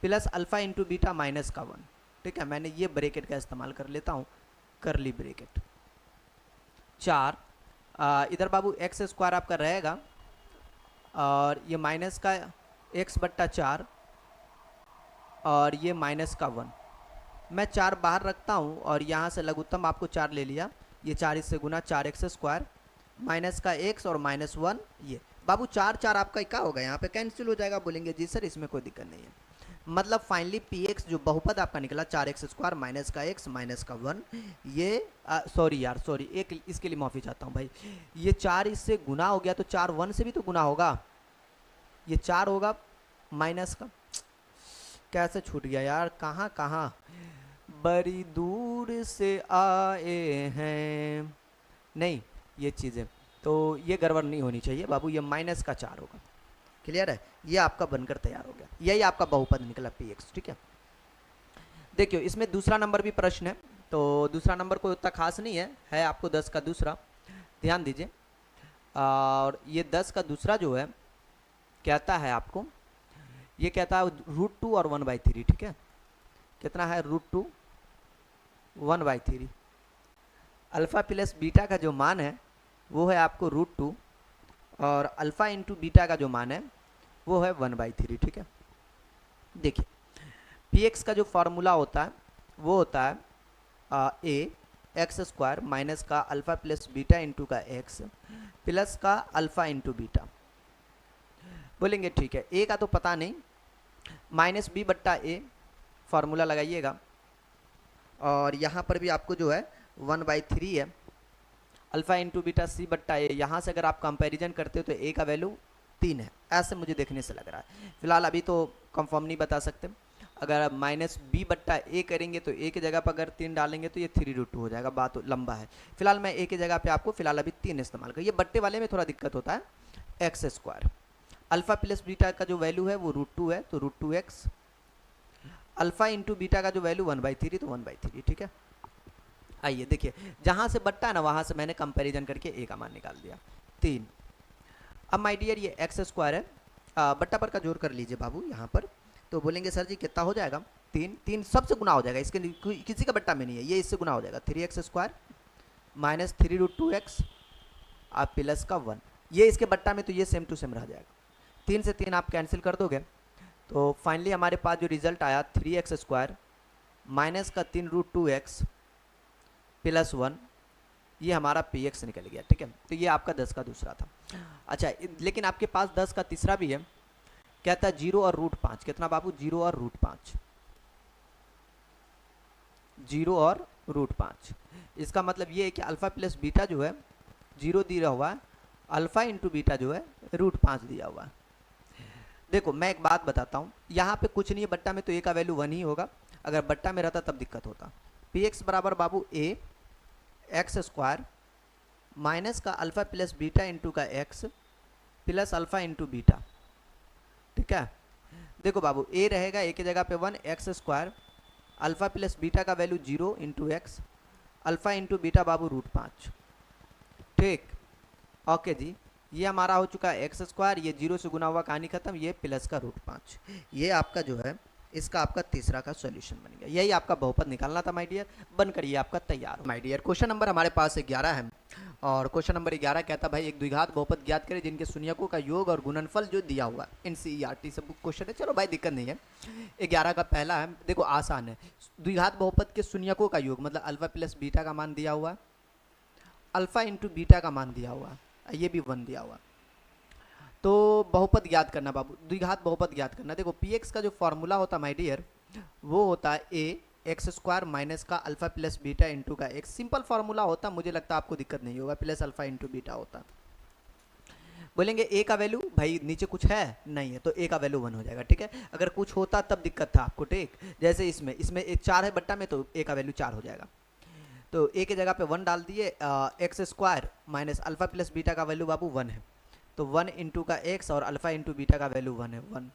plus alpha into beta -1। ठीक है, मैंने ये ब्रैकेट का इस्तेमाल कर लेता हूँ, करली ब्रैकेट 4 इधर बाबू एक्स स्क्वायर आपका रहेगा, और ये माइनस का x/4 और ये -1। मैं 4 बाहर रखता हूँ और यहाँ से लघुत्तम आपको 4 ले लिया, ये 4 इससे गुना 4x स्क्वायर माइनस का x और -1। ये बाबू 4 आपका क्या होगा यहाँ पे कैंसिल हो जाएगा। बोलेंगे जी सर इसमें कोई दिक्कत नहीं है। मतलब फाइनली पी एक्स जो बहुपद आपका निकला 4x स्क्वायर माइनस का x माइनस का 1, ये सॉरी यार सॉरी, एक इसके लिए माफ़ी चाहता हूँ भाई, ये 4 इससे गुना हो गया तो 4 1 से भी तो गुना होगा, ये 4 होगा माइनस का, कैसे छूट गया यार, कहाँ कहाँ, बड़ी दूर से आए हैं, नहीं ये चीज़ें तो ये गड़बड़ नहीं होनी चाहिए बाबू, ये -4 होगा। क्लियर है, ये आपका बनकर तैयार हो गया, यही आपका बहुपद निकला पी एक्स। ठीक है, देखियो इसमें दूसरा नंबर भी प्रश्न है, तो दूसरा नंबर कोई उतना खास नहीं है आपको 10 का दूसरा, ध्यान दीजिए। और ये 10 का दूसरा जो है कहता है आपको, ये कहता है √2 और 1/3। ठीक है, कितना है? √2 1/3। अल्फा प्लस बीटा का जो मान है वो है आपको √2, और अल्फा इंटू बीटा का जो मान है वो है 1/3। ठीक है, देखिए पी एक्स का जो फॉर्मूला होता है वो होता है ए एक्स स्क्वायर माइनस का अल्फा प्लस बीटा इंटू का एक्स प्लस का अल्फा इंटू बीटा। बोलेंगे ठीक है, ए का तो पता नहीं, -b/a फार्मूला लगाइएगा, और यहाँ पर भी आपको जो है 1/3 है, अल्फा इंटू बीटा c/a। यहाँ से अगर आप कंपैरिजन करते हो तो a का वैल्यू 3 है, ऐसे मुझे देखने से लग रहा है। फिलहाल अभी तो कंफर्म नहीं बता सकते, अगर -b/a करेंगे तो a की जगह पर अगर 3 डालेंगे तो ये 3√2 हो जाएगा, बात लंबा है। फिलहाल मैं a की जगह पे आपको फिलहाल अभी 3 इस्तेमाल कर, ये बट्टे वाले में थोड़ा दिक्कत होता है। X square alpha plus beta का जो वैल्यू है वो √2 है, तो √2x, अल्फा इंटू बीटा का जो वैल्यू 1/3 तो 1/3। ठीक है, आइए देखिए जहाँ से बट्टा है ना वहाँ से मैंने कंपैरिजन करके ए का मान निकाल दिया 3। अब माय डियर ये एक्स स्क्वायर है, बट्टा पर का जोड़ कर लीजिए बाबू यहाँ पर, तो बोलेंगे सर जी कितना हो जाएगा? 3 सबसे गुना हो जाएगा, इसके किसी का बट्टा में नहीं है, ये इससे गुना हो जाएगा 3x स्क्वायर माइनस 3√2x आप प्लस का 1, ये इसके बट्टा में तो ये सेम टू सेम रह जाएगा। 3 से 3 आप कैंसिल कर दोगे तो फाइनली हमारे पास जो रिजल्ट आया 3x स्क्वायर माइनस का 3√2x प्लस 1, ये हमारा पी एक्स निकल गया। ठीक है, तो ये आपका 10 का दूसरा था। अच्छा लेकिन आपके पास 10 का तीसरा भी है, कहता है 0 और √5। कितना बाबू? 0 और √5, 0 और √5। इसका मतलब ये है कि अल्फा प्लस बीटा जो है 0 दिया हुआ है, अल्फा इंटू बीटा जो है √5 दिया हुआ है। देखो मैं एक बात बताता हूँ, यहाँ पे कुछ नहीं है, बट्टा में तो ए का वैल्यू 1 ही होगा, अगर बट्टा में रहता तब दिक्कत होता। पी एक्स बराबर बाबू ए एक्स स्क्वायर माइनस का अल्फा प्लस बीटा इंटू का x plus alpha into beta. ठीक है, देखो बाबू ए रहेगा ए की जगह पे 1 x square alpha plus beta का value 0 into x alpha into beta बाबू √5। ठीक, ओके जी। ये हमारा हो चुका है एक्स स्क्वायर, ये 0 से गुना हुआ कहानी खत्म, ये प्लस का √5। ये आपका जो है इसका आपका तीसरा का सॉल्यूशन बन गया। यही आपका बहुपद निकालना था माय डियर, बनकर ये आपका तैयार हो माय डियर। क्वेश्चन नंबर हमारे पास 11 है और क्वेश्चन नंबर 11 कहता भाई एक द्विघात बहुपद ज्ञात करें जिनके शून्यकों का योग और गुणनफल जो दिया हुआ NCERT सब क्वेश्चन है। चलो भाई दिक्कत नहीं है। 11 का पहला है, देखो आसान है। द्विघात बहुपद के शून्यकों का योग मतलब अल्फा प्लस बीटा का मान दिया हुआ, अल्फा इंटू बीटा का मान दिया हुआ, ये भी 1 दिया हुआ। तो बहुपद ज्ञात करना बाबू, द्विघात बहुपद ज्ञात करना। देखो px का जो फॉर्मूला होता माय डियर वो होता है a एक्स स्क्वायर माइनस का अल्फा प्लस बीटा इंटू का x। सिंपल फॉर्मूला होता, मुझे लगता है आपको दिक्कत नहीं होगा, प्लस अल्फा इंटू बीटा होता। बोलेंगे a का वैल्यू भाई नीचे कुछ है नहीं है तो a का वैल्यू 1 हो जाएगा। ठीक है, अगर कुछ होता तब दिक्कत था आपको। ठीक, जैसे इसमें 4 है बट्टा में तो a का वैल्यू 4 हो जाएगा। तो a की जगह पे 1 डाल दिए, x square minus alpha plus beta का वैल्यू बाबू 1 है तो 1 इंटू का x और अल्फा इंटू बीटा का वैल्यू 1 है, 1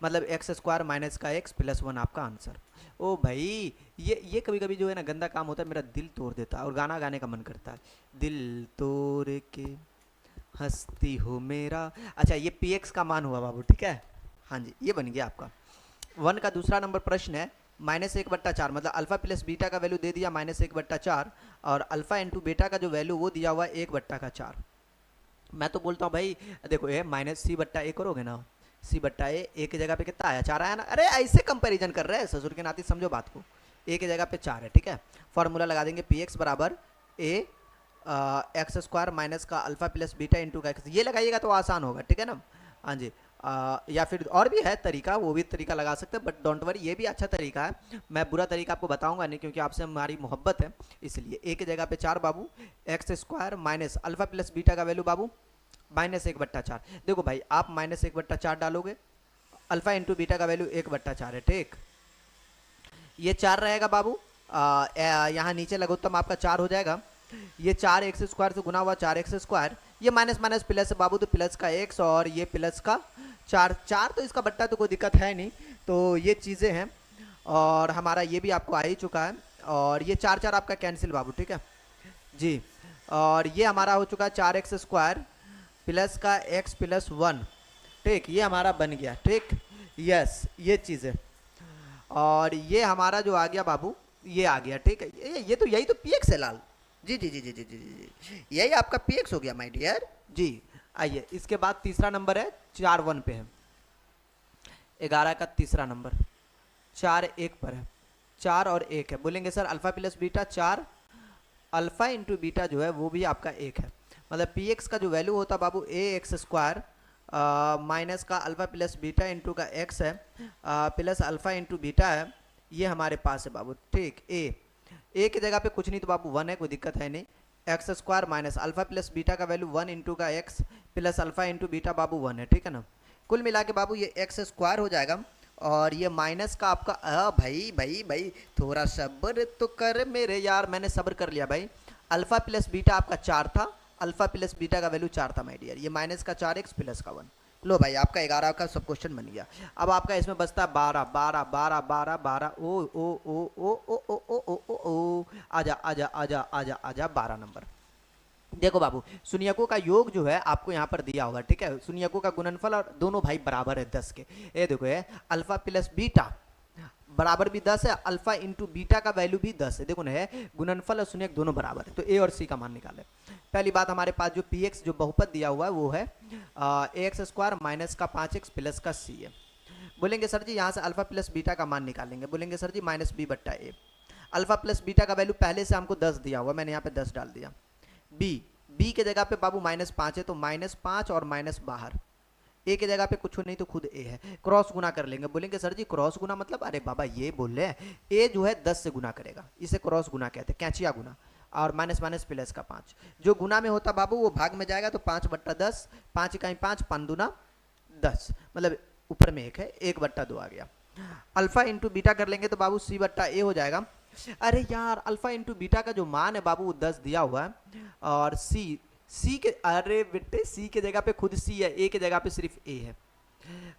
मतलब एक्स स्क्वायर माइनस का x प्लस 1 आपका आंसर। ओ भाई ये कभी कभी जो है ना गंदा काम होता है, मेरा दिल तोड़ देता है और गाना गाने का मन करता है, दिल तोड़ के हंसती हो मेरा। अच्छा ये px का मान हुआ बाबू, ठीक है, हाँ जी ये बन गया आपका। 1 का दूसरा नंबर प्रश्न है -1/4 मतलब अल्फा प्लस बीटा का वैल्यू दे दिया -1/4 और अल्फा इंटू बीटा का जो वैल्यू वो दिया हुआ 1/4। मैं तो बोलता हूँ भाई देखो ये -c/a करोगे ना, c/a की जगह पे कितना आया 4 आया ना। अरे ऐसे कंपैरिजन कर रहे हैं ससुर के नाती, समझो बात को, a की जगह पे 4 है। ठीक है, फॉर्मूला लगा देंगे px बराबर a एक्स स्क्वायर माइनस का अल्फा प्लस बीटा इंटू का एक्स। ये लगाइएगा तो आसान होगा, ठीक है ना। हाँ जी, या फिर और भी है तरीका, वो भी तरीका लगा सकते हैं, बट डोंट वरी ये भी अच्छा तरीका है। मैं बुरा तरीका आपको बताऊंगा नहीं क्योंकि आपसे हमारी मोहब्बत है, इसलिए a की जगह पे 4 बाबू x square minus alpha plus beta का वैल्यू बाबू -1/4। देखो भाई आप -1/4 डालोगे, अल्फा इंटू बीटा का वैल्यू 1/4 है। ठीक, ये 4 रहेगा बाबू, यहाँ नीचे लघुत्तम आपका 4 हो जाएगा। ये 4 एक्स स्क्वायर से गुना हुआ 4 एक्स स्क्वायर, ये माइनस माइनस प्लस है बाबू तो प्लस का x और ये प्लस का 4 तो इसका बट्टा तो कोई दिक्कत है नहीं। तो ये चीज़ें हैं और हमारा ये भी आपको आ ही चुका है और ये 4 आपका कैंसिल बाबू, ठीक है जी। और ये हमारा हो चुका है 4x स्क्वायर प्लस का x प्लस 1। ठीक, ये हमारा बन गया। ठीक, यस ये चीज़ें और ये हमारा जो आ गया बाबू ये आ गया। ठीक है, ये तो यही तो px है लाल जी जी जी जी जी जी जी, यही आपका px हो गया माय डियर जी। आइए इसके बाद तीसरा नंबर है 4-1 पे है, 11 का तीसरा नंबर 4-1 पर है, 4 और 1 है। बोलेंगे sir alpha plus beta 4 alpha into beta जो है वो भी आपका 1 है, मतलब px का जो वैल्यू होता बाबू a एक्स स्क्वायर माइनस का अल्फा प्लस बीटा इंटू का x है प्लस अल्फा इंटू बीटा है, ये हमारे पास है बाबू। ठीक, a की जगह पे कुछ नहीं तो बाबू 1 है, कोई दिक्कत है नहीं। X square minus alpha plus beta का वैल्यू 1 इंटू का x plus alpha into beta बाबू 1 है, ठीक है ना। कुल मिला के बाबू ये एक्स स्क्वायर हो जाएगा और ये माइनस का आपका भाई भाई भाई थोड़ा सब्र तो कर मेरे यार, मैंने सब्र कर लिया भाई। अल्फा प्लस बीटा आपका 4 था, अल्फा प्लस बीटा का वैल्यू 4 था माय डियर, ये माइनस का 4x प्लस का 1। लो भाई आपका 11 का सब क्वेश्चन बन गया। अब आपका इसमें बचता है 12 12 12 12 12 ओ ओ ओ ओ ओ ओ ओ ओ ओ ओ आजा आजा आजा आजा आजा 12 नंबर। देखो बाबू शून्यकों का योग जो है आपको यहाँ पर दिया होगा, ठीक है, शून्यकों का गुणनफल और दोनों भाई बराबर है 10 के। ये देखो है अल्फा प्लस बीटा बराबर भी 10 है, अल्फा इंटू बीटा का वैल्यू भी 10 है। देखो ना है गुणनफल और शून्यक दोनों बराबर है, तो ए और सी का मान निकाले। पहली बात हमारे पास जो px जो बहुपद दिया हुआ है वो है एक्स स्क्वायर माइनस का 5x प्लस का c है। बोलेंगे सर जी यहाँ से अल्फा प्लस बीटा का मान निकालेंगे, बोलेंगे सर जी -b/a। अल्फा प्लस बीटा का वैल्यू पहले से हमको 10 दिया हुआ, मैंने यहाँ पे 10 डाल दिया। b के जगह पे बाबू -5 है तो -5 और माइनस बाहर, ए की जगह पे कुछ नहीं तो खुद ए है, क्रॉस गुना कर लेंगे। बोलेंगे सर जी क्रॉस गुना मतलब, अरे बाबा ये बोल रहे हैं ए जो है 10 से गुना करेगा, इसे क्रॉस गुना कहते हैं, कैंचिया गुना, और माइनस माइनस प्लस का 5 जो गुना में होता बाबू वो भाग में जाएगा तो 5/10, 5 इकाई 5 5 दूना 10, मतलब ऊपर में 1 है, 1/2 आ गया। अल्फा इंटू बीटा कर लेंगे तो बाबू c/a हो जाएगा। अरे यार अल्फा इंटू बीटा का जो मान है बाबू वो 10 दिया हुआ है और सी के, अरे बेटे सी के जगह पे खुद सी है, ए के जगह पे सिर्फ ए है,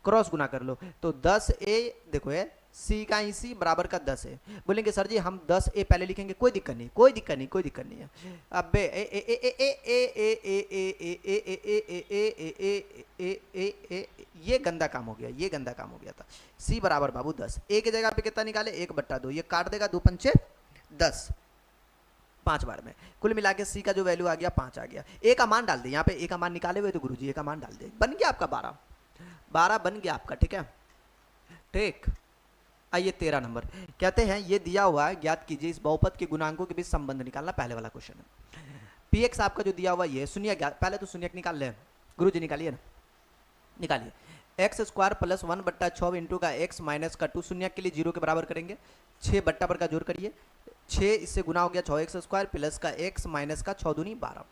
क्रॉस गुना कर लो तो 10a देखो है सी का ही सी बराबर का 10 है। बोलेंगे सर जी हम 10a पहले लिखेंगे, कोई दिक्कत नहीं, कोई दिक्कत नहीं, कोई दिक्कत नहीं है। अब ए ए ए ए ए ए ए ए ए ए ए ए ए ए ए ए ये गंदा काम हो गया, ये गंदा काम हो गया था। सी बराबर बाबू 10, ए की जगह पे कितना निकाले 1/2, ये काट देगा 2 पंचे 10, 5 बार में कुल मिला के सी का जो वैल्यू आ गया 5 आ गया। ए का मान डाल दे, यहाँ पे ए का मान निकाले हुए तो गुरुजी ए का मान डाल दे, बन गया आपका 12 बन गया आपका। ठीक है, ठीक। आइए 13 नंबर कहते हैं ये दिया हुआ है, ज्ञात कीजिए इस बहुपद के गुणांकों के बीच संबंध निकालना। पहले वाला क्वेश्चन है पी एक्स आपका जो दिया हुआ ये शून्य ज्ञात, पहले तो शून्य निकाल ले गुरुजी, निकालिए ना, निकालिए। एक्स स्क्वायर प्लस 1/6 इंटू का एक्स माइनस का 2 शून्य के लिए 0 के बराबर करेंगे, 6 बट्टा पर का जोड़ करिए, 6 इससे गुना हो गया 6x स्क्वायर प्लस का x माइनस का 6 दूनी 12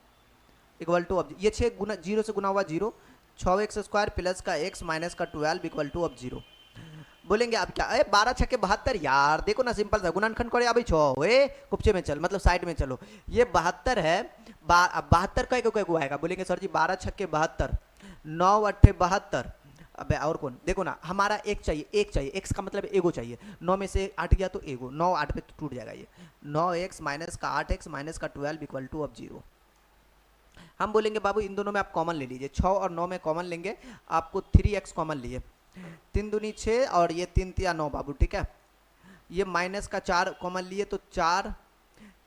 इक्वल टू, अब ये 6 गुना 0 से गुना हुआ 0, 6x स्क्वायर प्लस का x माइनस का 12 इक्वल टू अब 0। बोलेंगे अब क्या, अरे 12 छक्के 72 यार, देखो ना सिंपल सा गुणनखंड करे अभी 6 ए कुप्चे में चल, मतलब साइड में चलो, ये 72 है, 72 का को आएगा। बोलेंगे सर जी 12 छक्के 72, 9 अट्ठे 72, अबे और कौन, देखो ना हमारा एक चाहिए, एक चाहिए, x का मतलब एगो चाहिए, 9 में से 8 गया तो एगो, 9 8 पे तो टूट जाएगा ये, 9x माइनस का 8x माइनस का 12 इक्वल टू अब 0। हम बोलेंगे बाबू इन दोनों में आप कॉमन ले लीजिए, 6 और 9 में कॉमन लेंगे, आपको 3x कॉमन लिए, 3 दूनी 6 और ये 3 तिया 9 बाबू, ठीक है। ये माइनस का 4 कॉमन लिए तो 4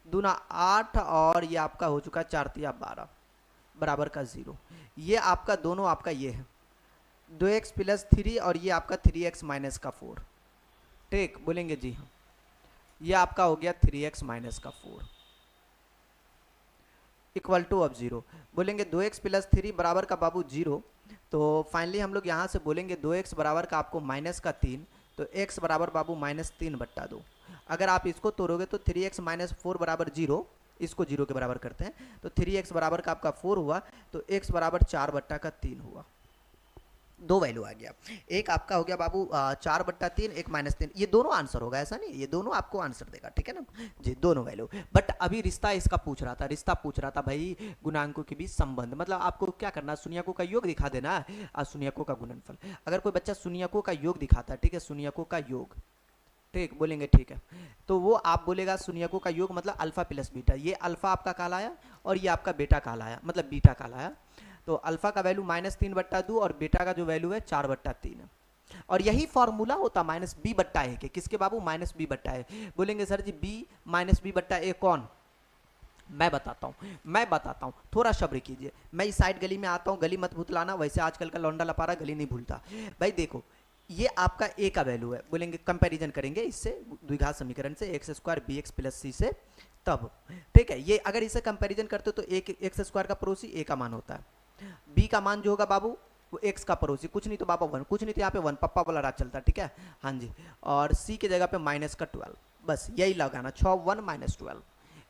दूना 8 और ये आपका हो चुका 4 तिया 12 बराबर का 0। ये आपका दोनों आपका ये है 2x प्लस 3 और ये आपका 3x माइनस का 4, ठीक। बोलेंगे जी हाँ, ये आपका हो गया 3x माइनस का 4 इक्वल टू अब 0। बोलेंगे 2x प्लस 3 बराबर का बाबू 0, तो फाइनली हम लोग यहाँ से बोलेंगे 2x बराबर का आपको माइनस का 3, तो x बराबर बाबू -3/2। अगर आप इसको तोड़ोगे तो 3x माइनस 4 बराबर 0, इसको 0 के बराबर करते हैं तो 3x बराबर का आपका 4 हुआ, तो x बराबर 4/3 हुआ। दो वैल्यू आ गया, एक आपका हो गया बाबू 4/3, एक -3, ये दोनों आंसर होगा, ऐसा नहीं, ये दोनों आपको आंसर देगा, ठीक है ना जी, दोनों वैल्यू। बट अभी रिश्ता इसका पूछ रहा था, रिश्ता पूछ रहा था भाई गुणांकों के बीच संबंध, मतलब आपको क्या करना, शून्यकों का योग दिखा देना और शून्यकों का गुणनफल। अगर कोई बच्चा शून्यकों का योग दिखाता है, ठीक है, शून्यकों का योग, ठीक, बोलेंगे ठीक है, तो वो आप बोलेगा शून्यकों का योग मतलब अल्फा प्लस बीटा, ये अल्फा आपका कहलाया और ये आपका बेटा कहलाया, मतलब बीटा कहलाया। तो अल्फा का वैल्यू -3/2 और बेटा का जो वैल्यू है 4/3 है। और यही फॉर्मूला होता -b/a के, किसके बाबू, -b/a। बोलेंगे सर जी b-b/a कौन, मैं बताता हूँ, थोड़ा सब्र कीजिए। मैं इस साइड गली में आता हूँ, गली मत भूतलाना, वैसे आजकल का लौंडा लपारा गली नहीं भूलता भाई। देखो ये आपका a का वैल्यू है, बोलेंगे कंपैरिजन करेंगे इससे द्विघात समीकरण से, x square bx plus c से, तब ठीक है। ये अगर इसे कंपैरिजन करते हो तो x स्क्वायर का पड़ोसी a का मान होता है, b का मान जो होगा बाबू वो x का पड़ोसी, कुछ नहीं तो बाबा 1, कुछ नहीं तो यहाँ पे 1 पप्पा वाला राज चलता है, ठीक है, हाँ जी। और c की जगह पे माइनस का 12, बस यही लगाना, 6 1 -12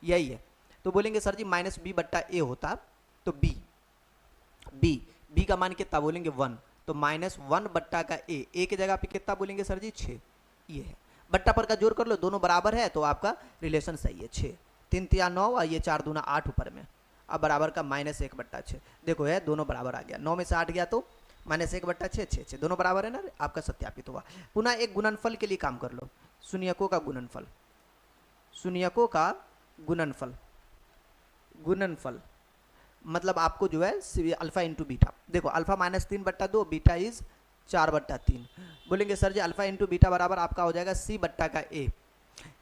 यही है। तो बोलेंगे सर जी -b/a होता, तो b का मान कितना, बोलेंगे 1, तो -1/a की जगह पे कितना बोलेंगे सर जी 6, ये है। बट्टा पर का जोड़ कर लो, दोनों बराबर है तो आपका रिलेशन सही है, 6 3 तिया 9 और ये 4 दूना 8 ऊपर में, अब बराबर का -1/6, देखो है दोनों बराबर आ गया, 9 में से 8 गया तो -1/6 6 दोनों बराबर है ना, आपका सत्यापित हुआ। पुनः एक गुणनफल के लिए काम कर लो, शून्यकों का गुणनफल, शून्यकों का गुणनफल मतलब आपको जो है अल्फा इंटू बीटा, देखो अल्फा -3/2, बीटा इज 4/3। बोलेंगे सर जी अल्फा इंटू बीटा बराबर आपका हो जाएगा c/a।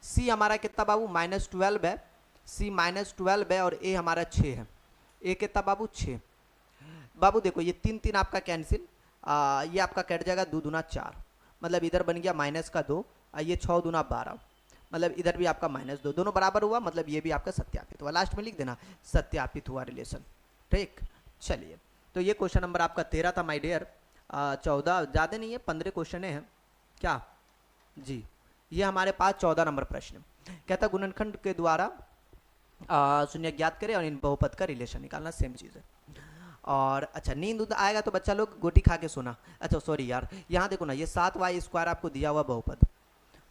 c हमारा कितना बाबू -12 है, c -12 है और a हमारा 6 है, a कितना बाबू 6। बाबू देखो ये 3 3 आपका कैंसिल, ये आपका कट जाएगा 2 दूना 4, मतलब इधर बन गया -2, ये 6 दूना 12, मतलब इधर भी आपका -2, दोनों बराबर हुआ, मतलब ये भी आपका सत्यापित हुआ। लास्ट में लिख देना सत्यापित हुआ रिलेशन, ठीक। चलिए तो ये क्वेश्चन नंबर आपका 13 था माय डियर, 14 ज़्यादा नहीं है, 15 क्वेश्चन हैं क्या जी। ये हमारे पास 14 नंबर प्रश्न कहता गुणनखंड के द्वारा शून्य ज्ञात करें और इन बहुपद का रिलेशन निकालना, सेम चीज़ है। और अच्छा नींद आएगा तो बच्चा लोग गोटी खा के सोना। अच्छा सॉरी यार, यहाँ देखो ना ये 7y² आपको दिया हुआ बहुपद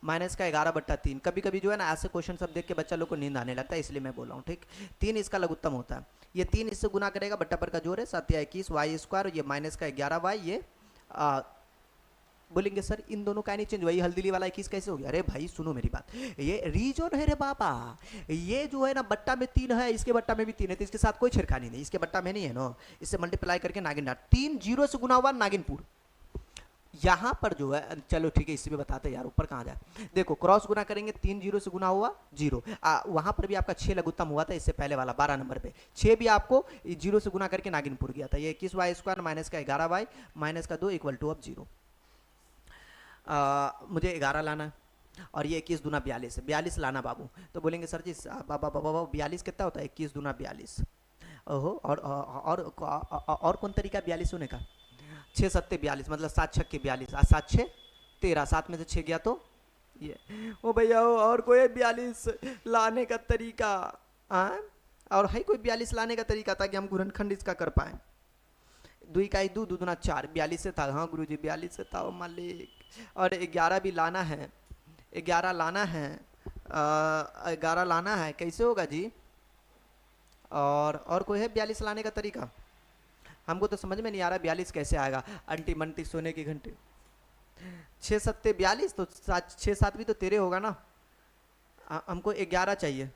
-11/3, कभी कभी जो है ना ऐसे क्वेश्चन सब देख के बच्चा लोग को नींद आने लगता है, इसलिए मैं बोल रहा हूँ, ठीक। 3 इसका लघुत्तम होता है, ये 3 इससे गुना करेगा, बट्टा पर का जोड़ है 7 या 21 y², ये -11y, ये आ, बोलेंगे सर इन दोनों का नहीं चेंज, वही हल्दीली वाला 21 कैसे हो गया? अरे भाई सुनो मेरी बात, ये रीजन है रे बाबा, ये जो है ना बट्टा में 3 है, इसके बट्टा में भी 3 है, तो इसके साथ कोई छिड़खानी नहीं, इसके बट्टा में नहीं है ना, इससे मल्टीप्लाई करके नागिन डाल, 3 जीरो से गुना हुआ नागिनपुर। यहाँ पर जो है, चलो ठीक है इसी में बताते यार, ऊपर कहाँ जाए, देखो क्रॉस गुना करेंगे, 3 जीरो से गुना हुआ जीरो, वहाँ पर भी आपका 6 लघुत्तम हुआ था, इससे पहले वाला 12 नंबर पे 6 भी आपको जीरो से गुना करके नागिनपुर गया था। ये 21y² माइनस का 11y माइनस का 2 इक्वल टू अब 0। मुझे 11 लाना है और ये 21 दूना 42 है, 42 लाना बाबू। तो बोलेंगे सर जी बाबा बाबा 42 कितना होता है? 21 दूना 42। ओहो, और कौन तरीका 42 होने का? 6 सत्ते 42, मतलब 7 छक्के 42, 7 6 13, 7 में से 6 गया तो ये। ओ भैया और कोई 42 लाने का तरीका? और है कोई 42 लाने का तरीका ताकि हम गुणनखंड इसका कर पाए? 2 इकाई 2, 2 दूना 4, 42 से था। हाँ गुरुजी 42 से था मालिक। और 11 भी लाना है, 11 लाना है, 11 लाना है, कैसे होगा जी? और कोई है 42 लाने का तरीका? हमको तो समझ में नहीं आ रहा 42 कैसे आएगा। अंटी मंटी सोने के घंटे, 6 सत्ते 42, तो 6 7 भी तो तेरे होगा ना। हमको 11 चाहिए।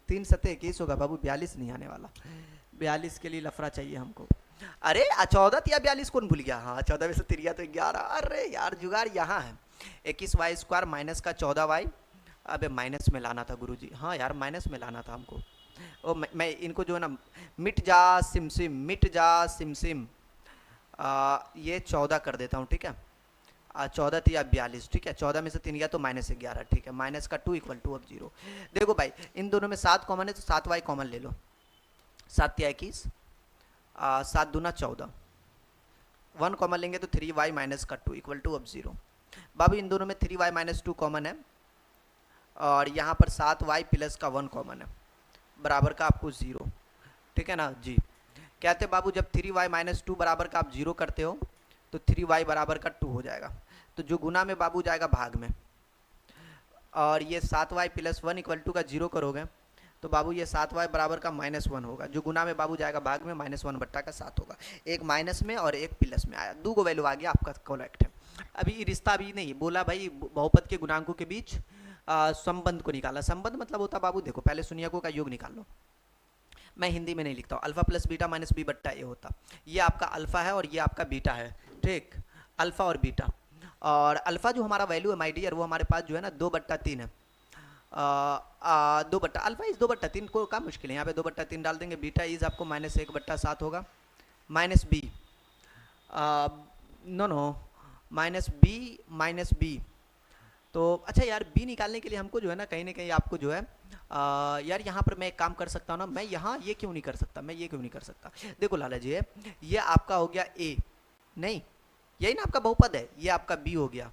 3 सत्ते 21 होगा बाबू, 42 नहीं आने वाला। 42 के लिए लफड़ा चाहिए हमको। अरे 14 या 42 कौन भूल गया? हाँ 14 में से तिरिया तो 11। अरे यार जुगाड़ यहाँ है। 21y² माइनस का 14y, अबे माइनस में लाना था गुरुजी। हाँ यार माइनस में लाना था हमको। ओ मैं इनको जो है ना, मिट जा सिमसिम, मिट जा सिमसिम, ये 14 कर देता हूँ, ठीक है। 14 थी या 42, ठीक है। 14 में से 3 गया तो -11, ठीक है। माइनस का 2 इक्वल टू अब 0। देखो भाई इन दोनों में 7 कॉमन है, तो 7y कॉमन ले लो। 7 या 21, 7 दूना 14, 1 कॉमन लेंगे तो 3y माइनस का 2 इक्वल टू अब 0। बाबू इन दोनों में 3y माइनस 2 कॉमन है, और यहाँ पर 7y प्लस का 1 कॉमन है, बराबर का आपको 0, ठीक है ना जी। कहते बाबू जब 3y माइनस 2 बराबर का आप 0 करते हो तो 3y बराबर का 2 हो जाएगा, तो जो गुना में बाबू जाएगा भाग में, और ये 7y प्लस 1 इक्वल टू का 0 करोगे तो बाबू ये 7y बराबर का -1 होगा, जो गुना में बाबू जाएगा भाग में, -1 बट्टा का 7 होगा। एक माइनस में और एक प्लस में आया, 2 को वैल्यू आ गया, आपका करेक्ट है। अभी रिश्ता अभी नहीं बोला भाई, बहुपद के गुणांकों के बीच संबंध को निकाला। संबंध मतलब होता बाबू, देखो पहले शून्यकों का योग निकाल लो। मैं हिंदी में नहीं लिखता हूँ, alpha plus beta minus B बट्टा ए होता। ये आपका अल्फा है और ये आपका बीटा है, ठीक। अल्फा और बीटा, और अल्फा जो हमारा वैल्यू है माय डियर, वो हमारे पास जो है ना 2/3 है। 2 बट्टा अल्फा इज 2/3 को का मुश्किल है, यहाँ पे 2/3 डाल देंगे। बीटा इज आपको -1/7 होगा, minus B, no minus B. तो अच्छा यार बी निकालने के लिए हमको जो है ना कहीं आपको जो है यार यहाँ पर मैं एक काम कर सकता हूँ ना, मैं यहाँ ये क्यों नहीं कर सकता, मैं ये क्यों नहीं कर सकता? देखो लाला जी, ये आपका हो गया ए, नहीं यही ना आपका बहुपद है, ये आपका बी हो गया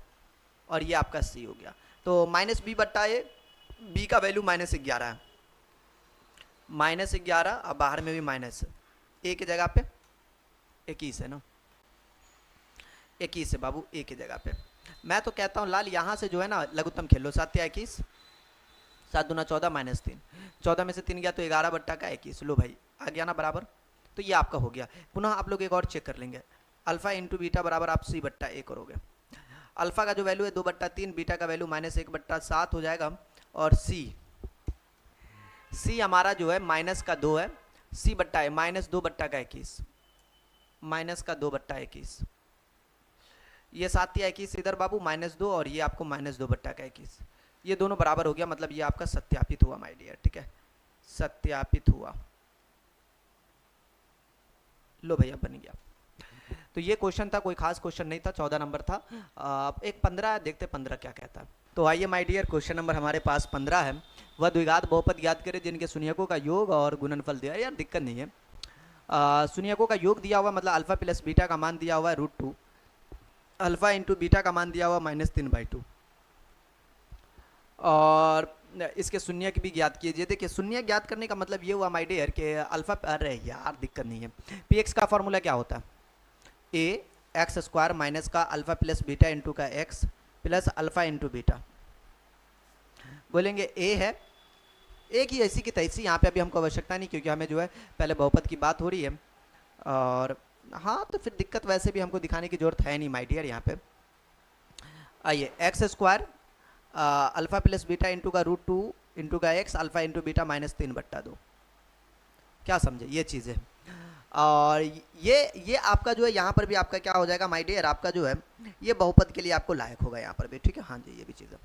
और ये आपका सी हो गया। तो -b बट्टा ए, बी का वैल्यू -11 है, -11, अब बाहर में भी माइनस, ए की जगह पे 21 है ना, 21 है बाबू ए की जगह पे। मैं तो कहता हूँ लाल यहाँ से जो है ना लघुत्तम खेल लो, 7 या 21, 7 दूना 14 -3, 14 में से 3 गया तो 11 बट्टा का 21, लो भाई आ गया ना बराबर। तो ये आपका हो गया। पुनः आप लोग एक और चेक कर लेंगे, अल्फा इंटू बीटा बराबर आप सी बट्टा ए करोगे। अल्फा का जो वैल्यू है 2/3, बीटा का वैल्यू -1/7 हो जाएगा, और सी हमारा जो है माइनस का 2 है, सी बट्टा है -2 बट्टा का 21, -2 बट्टा 21, ये 7 या 21 इधर बाबू -2, और ये आपको -2 बट्टा का 21, ये दोनों बराबर हो गया, मतलब ये आपका सत्यापित हुआ माय डियर, ठीक है, सत्यापित हुआ। लो भैया बन गया। तो ये क्वेश्चन था, कोई खास क्वेश्चन नहीं था, 14 नंबर था। एक 15 देखते 15 क्या कहता है। तो आइए माय डियर, क्वेश्चन नंबर हमारे पास 15 है। वह द्विघात बहुपद ज्ञात करें जिनके शून्यकों का योग और गुणनफल दिया। यार दिक्कत नहीं है, शून्यकों का योग दिया हुआ, मतलब अल्फा प्लस बीटा का मान दिया हुआ है √2, अल्फा इंटू बीटा का मान दिया हुआ -3/2, और इसके शून्य की भी ज्ञात कीजिए। देखिए शून्य ज्ञात करने का मतलब ये हुआ माय डियर कि अल्फा, अरे यार दिक्कत नहीं है, px का फॉर्मूला क्या होता है? a(x² माइनस का अल्फा प्लस बीटा इंटू का x plus alpha into beta. बोलेंगे a है, a की ऐसी की तैसी, यहाँ पे अभी हमको आवश्यकता नहीं, क्योंकि हमें जो है पहले बहुपद की बात हो रही है। और हाँ, तो फिर दिक्कत वैसे भी हमको दिखाने की जरूरत है नहीं माय डियर। यहाँ पे आइए, x square alpha plus beta into का रूट टू इंटू का x alpha into beta minus 3/2। क्या समझे ये चीज़ें। और ये आपका जो है यहाँ पर भी आपका क्या हो जाएगा माय डियर, आपका जो है ये बहुपद के लिए आपको लायक होगा यहाँ पर भी, ठीक है। हाँ जी, ये भी चीज़ है।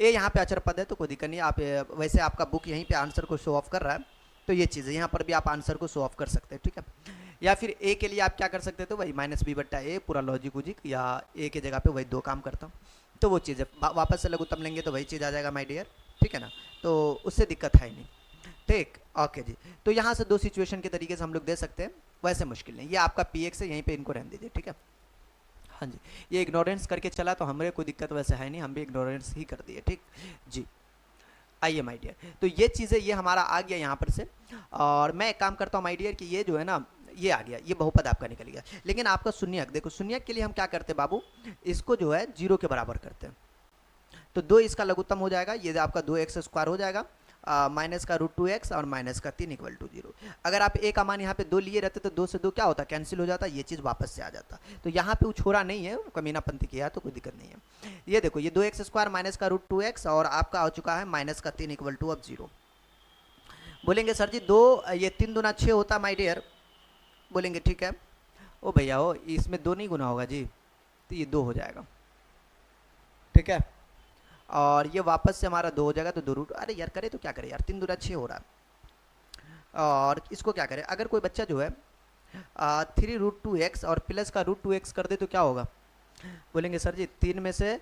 ये यहाँ पे अचर पद है तो कोई दिक्कत नहीं, आप वैसे आपका बुक यहीं पे आंसर को शो ऑफ कर रहा है, तो ये चीज़ है यहाँ पर भी आप आंसर को शो ऑफ कर सकते हैं, ठीक है। या फिर ए के लिए आप क्या कर सकते थे, वही -b/a पूरा लॉजिक उजिक, या ए के जगह पे वही 2 काम करता हूँ, तो वो चीज़ है। वापस से लघुत्तम लेंगे तो वही चीज़ आ जाएगा माय डियर, ठीक है ना। तो उससे दिक्कत है नहीं, ठीक। ओके जी, तो यहाँ से 2 सिचुएशन के तरीके से हम लोग दे सकते हैं, वैसे मुश्किल नहीं। ये आपका px है, यहीं पे इनको रहने दीजिए, ठीक है। हाँ जी, ये इग्नोरेंस करके चला तो हमारे कोई दिक्कत वैसे है नहीं, हम भी इग्नोरेंस ही कर दिए, ठीक जी। आइए माय डियर, तो ये चीज़ें ये हमारा आ गया यहाँ पर से। और मैं एक काम करता हूँ माय डियर कि ये जो है ना, ये आ गया, ये बहुपद आपका निकल गया। लेकिन आपका शून्यक देखो, शून्यक के लिए हम क्या करते हैं बाबू, इसको जो है 0 के बराबर करते हैं, तो 2 इसका लघुत्तम हो जाएगा, ये आपका 2x² हो जाएगा, माइनस का √2x और माइनस का 3 = 0। अगर आप a का मान यहाँ पे 2 लिए रहते तो 2 से 2 क्या होता, कैंसिल हो जाता, ये चीज़ वापस से आ जाता। तो यहाँ पे वो छोड़ा नहीं है, कमीनापंती किया तो कोई दिक्कत नहीं है। ये देखो, ये 2x² माइनस का √2x और आपका हो चुका है माइनस का 3 = अब 0। बोलेंगे सर जी 2, ये 3 दूना 6 होता माय डियर, बोलेंगे ठीक है। ओ भैया हो, इसमें 2 नहीं गुना होगा जी, तो ये 2 हो जाएगा, ठीक है। और ये वापस से हमारा 2 हो जाएगा, तो 2 रूट, अरे यार करे तो क्या करे यार, 3 दूना 6 हो रहा है। और इसको क्या करें, अगर कोई बच्चा जो है 3√2x और प्लस का √2x कर दे तो क्या होगा, बोलेंगे सर जी 3 में से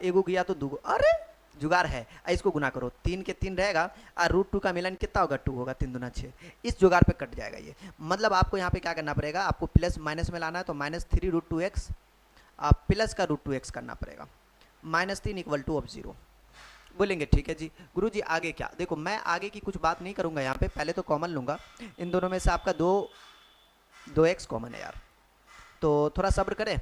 एगो गया तो 2, अरे जुगाड़ है, इसको गुना करो, 3 के 3 रहेगा और √2 का मिलन कितना होगा, 2 होगा, 3 दूना 6, इस जुगाड़ पे कट जाएगा ये। मतलब आपको यहाँ पे क्या करना पड़ेगा, आपको प्लस माइनस में लाना है, तो -3√2x प्लस का √2x करना पड़ेगा, -3 = अब 0। बोलेंगे ठीक है जी गुरुजी आगे क्या, देखो मैं आगे की कुछ बात नहीं करूंगा यहाँ पे, पहले तो कॉमन लूंगा। इन दोनों में से आपका 2x कॉमन है यार, तो थोड़ा सब्र करें,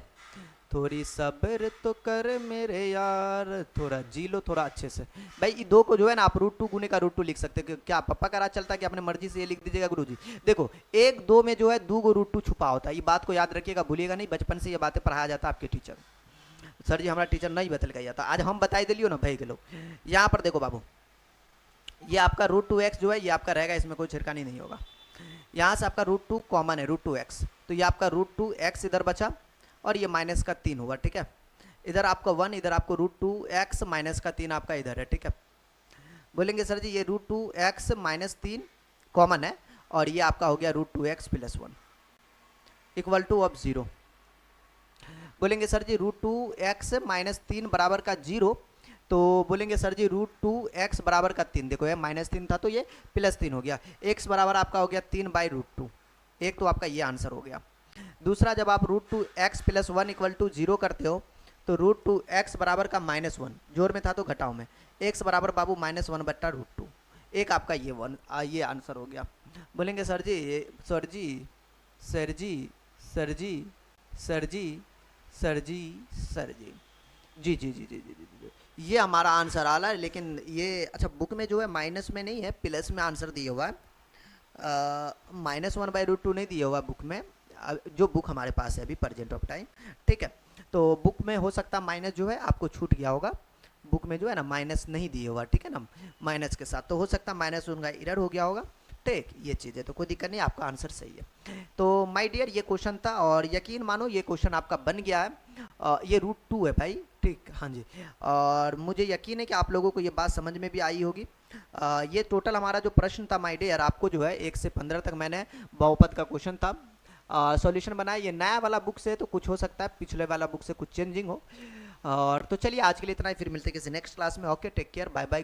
थोड़ी सब्र तो कर मेरे यार, थोड़ा जी लो थोड़ा अच्छे से। भाई ये 2 को जो है ना आप √2 गुने का √2 लिख सकते हैं, क्या पप्पा का राज चलता है कि अपने मर्जी से ये लिख दीजिएगा गुरुजी। देखो 1 2 में जो है 2 को √2 छुपा होता है, ये बात को याद रखिएगा, भूलिएगा नहीं, बचपन से ये बातें पढ़ाया जाता है आपके टीचर। सर जी हमारा टीचर नहीं बतल गया था, आज हम बताई दिलियो ना भाई के लोग। यहाँ पर देखो बाबू, ये आपका √2x जो है ये आपका रहेगा, इसमें कोई छिड़कानी नहीं होगा। यहाँ से आपका √2 कॉमन है, √2x, तो ये आपका √2x इधर बचा और ये माइनस का 3 हुआ, ठीक है। इधर आपका 1, इधर आपको √2x माइनस का 3 आपका इधर है, ठीक है। बोलेंगे सर जी ये √2x माइनस 3 कॉमन है और ये आपका हो गया √2x + 1 = अब 0। बोलेंगे सर जी √2x माइनस 3 बराबर का 0, तो बोलेंगे सर जी √2x बराबर का 3, देखो ये -3 था तो ये +3 हो गया, x बराबर आपका हो गया 3/√2, एक तो आपका ये आंसर हो गया। दूसरा जब आप √2x + 1 = 0 करते हो तो √2x बराबर का -1, जोर में था तो घटाओ में, x बराबर बाबू -1/√2, एक आपका ये आंसर हो गया। बोलेंगे सर जी सर जी सर जी सर जी सर जी सर जी सर जी जी जी जी जी जी जी जी ये हमारा आंसर आ रहा है, लेकिन ये अच्छा बुक में जो है माइनस में नहीं है, प्लस में आंसर दिया हुआ है, -1/√2 नहीं दिया हुआ बुक में, जो बुक हमारे पास है अभी प्रेजेंट ऑफ टाइम, ठीक है। तो बुक में हो सकता है माइनस जो है आपको छूट गया होगा, बुक में जो है ना माइनस नहीं दिए हुआ, ठीक है ना, माइनस के साथ, तो हो सकता है माइनस उनका एरर हो गया होगा, ठीक। ये चीज़ है तो कोई दिक्कत नहीं, आपका आंसर सही है। तो माय डियर ये क्वेश्चन था और यकीन मानो ये क्वेश्चन आपका बन गया है, ये √2 है भाई, ठीक। हाँ जी, और मुझे यकीन है कि आप लोगों को ये बात समझ में भी आई होगी। ये टोटल हमारा जो प्रश्न था माय डियर, आपको जो है 1 से 15 तक मैंने बहुपद का क्वेश्चन था सॉल्यूशन बनाया। ये नया वाला बुक से तो कुछ हो सकता है, पिछले वाला बुक से कुछ चेंजिंग हो। और तो चलिए आज के लिए इतना ही, फिर मिलते हैं किसी नेक्स्ट क्लास में। Okay, take care, bye bye.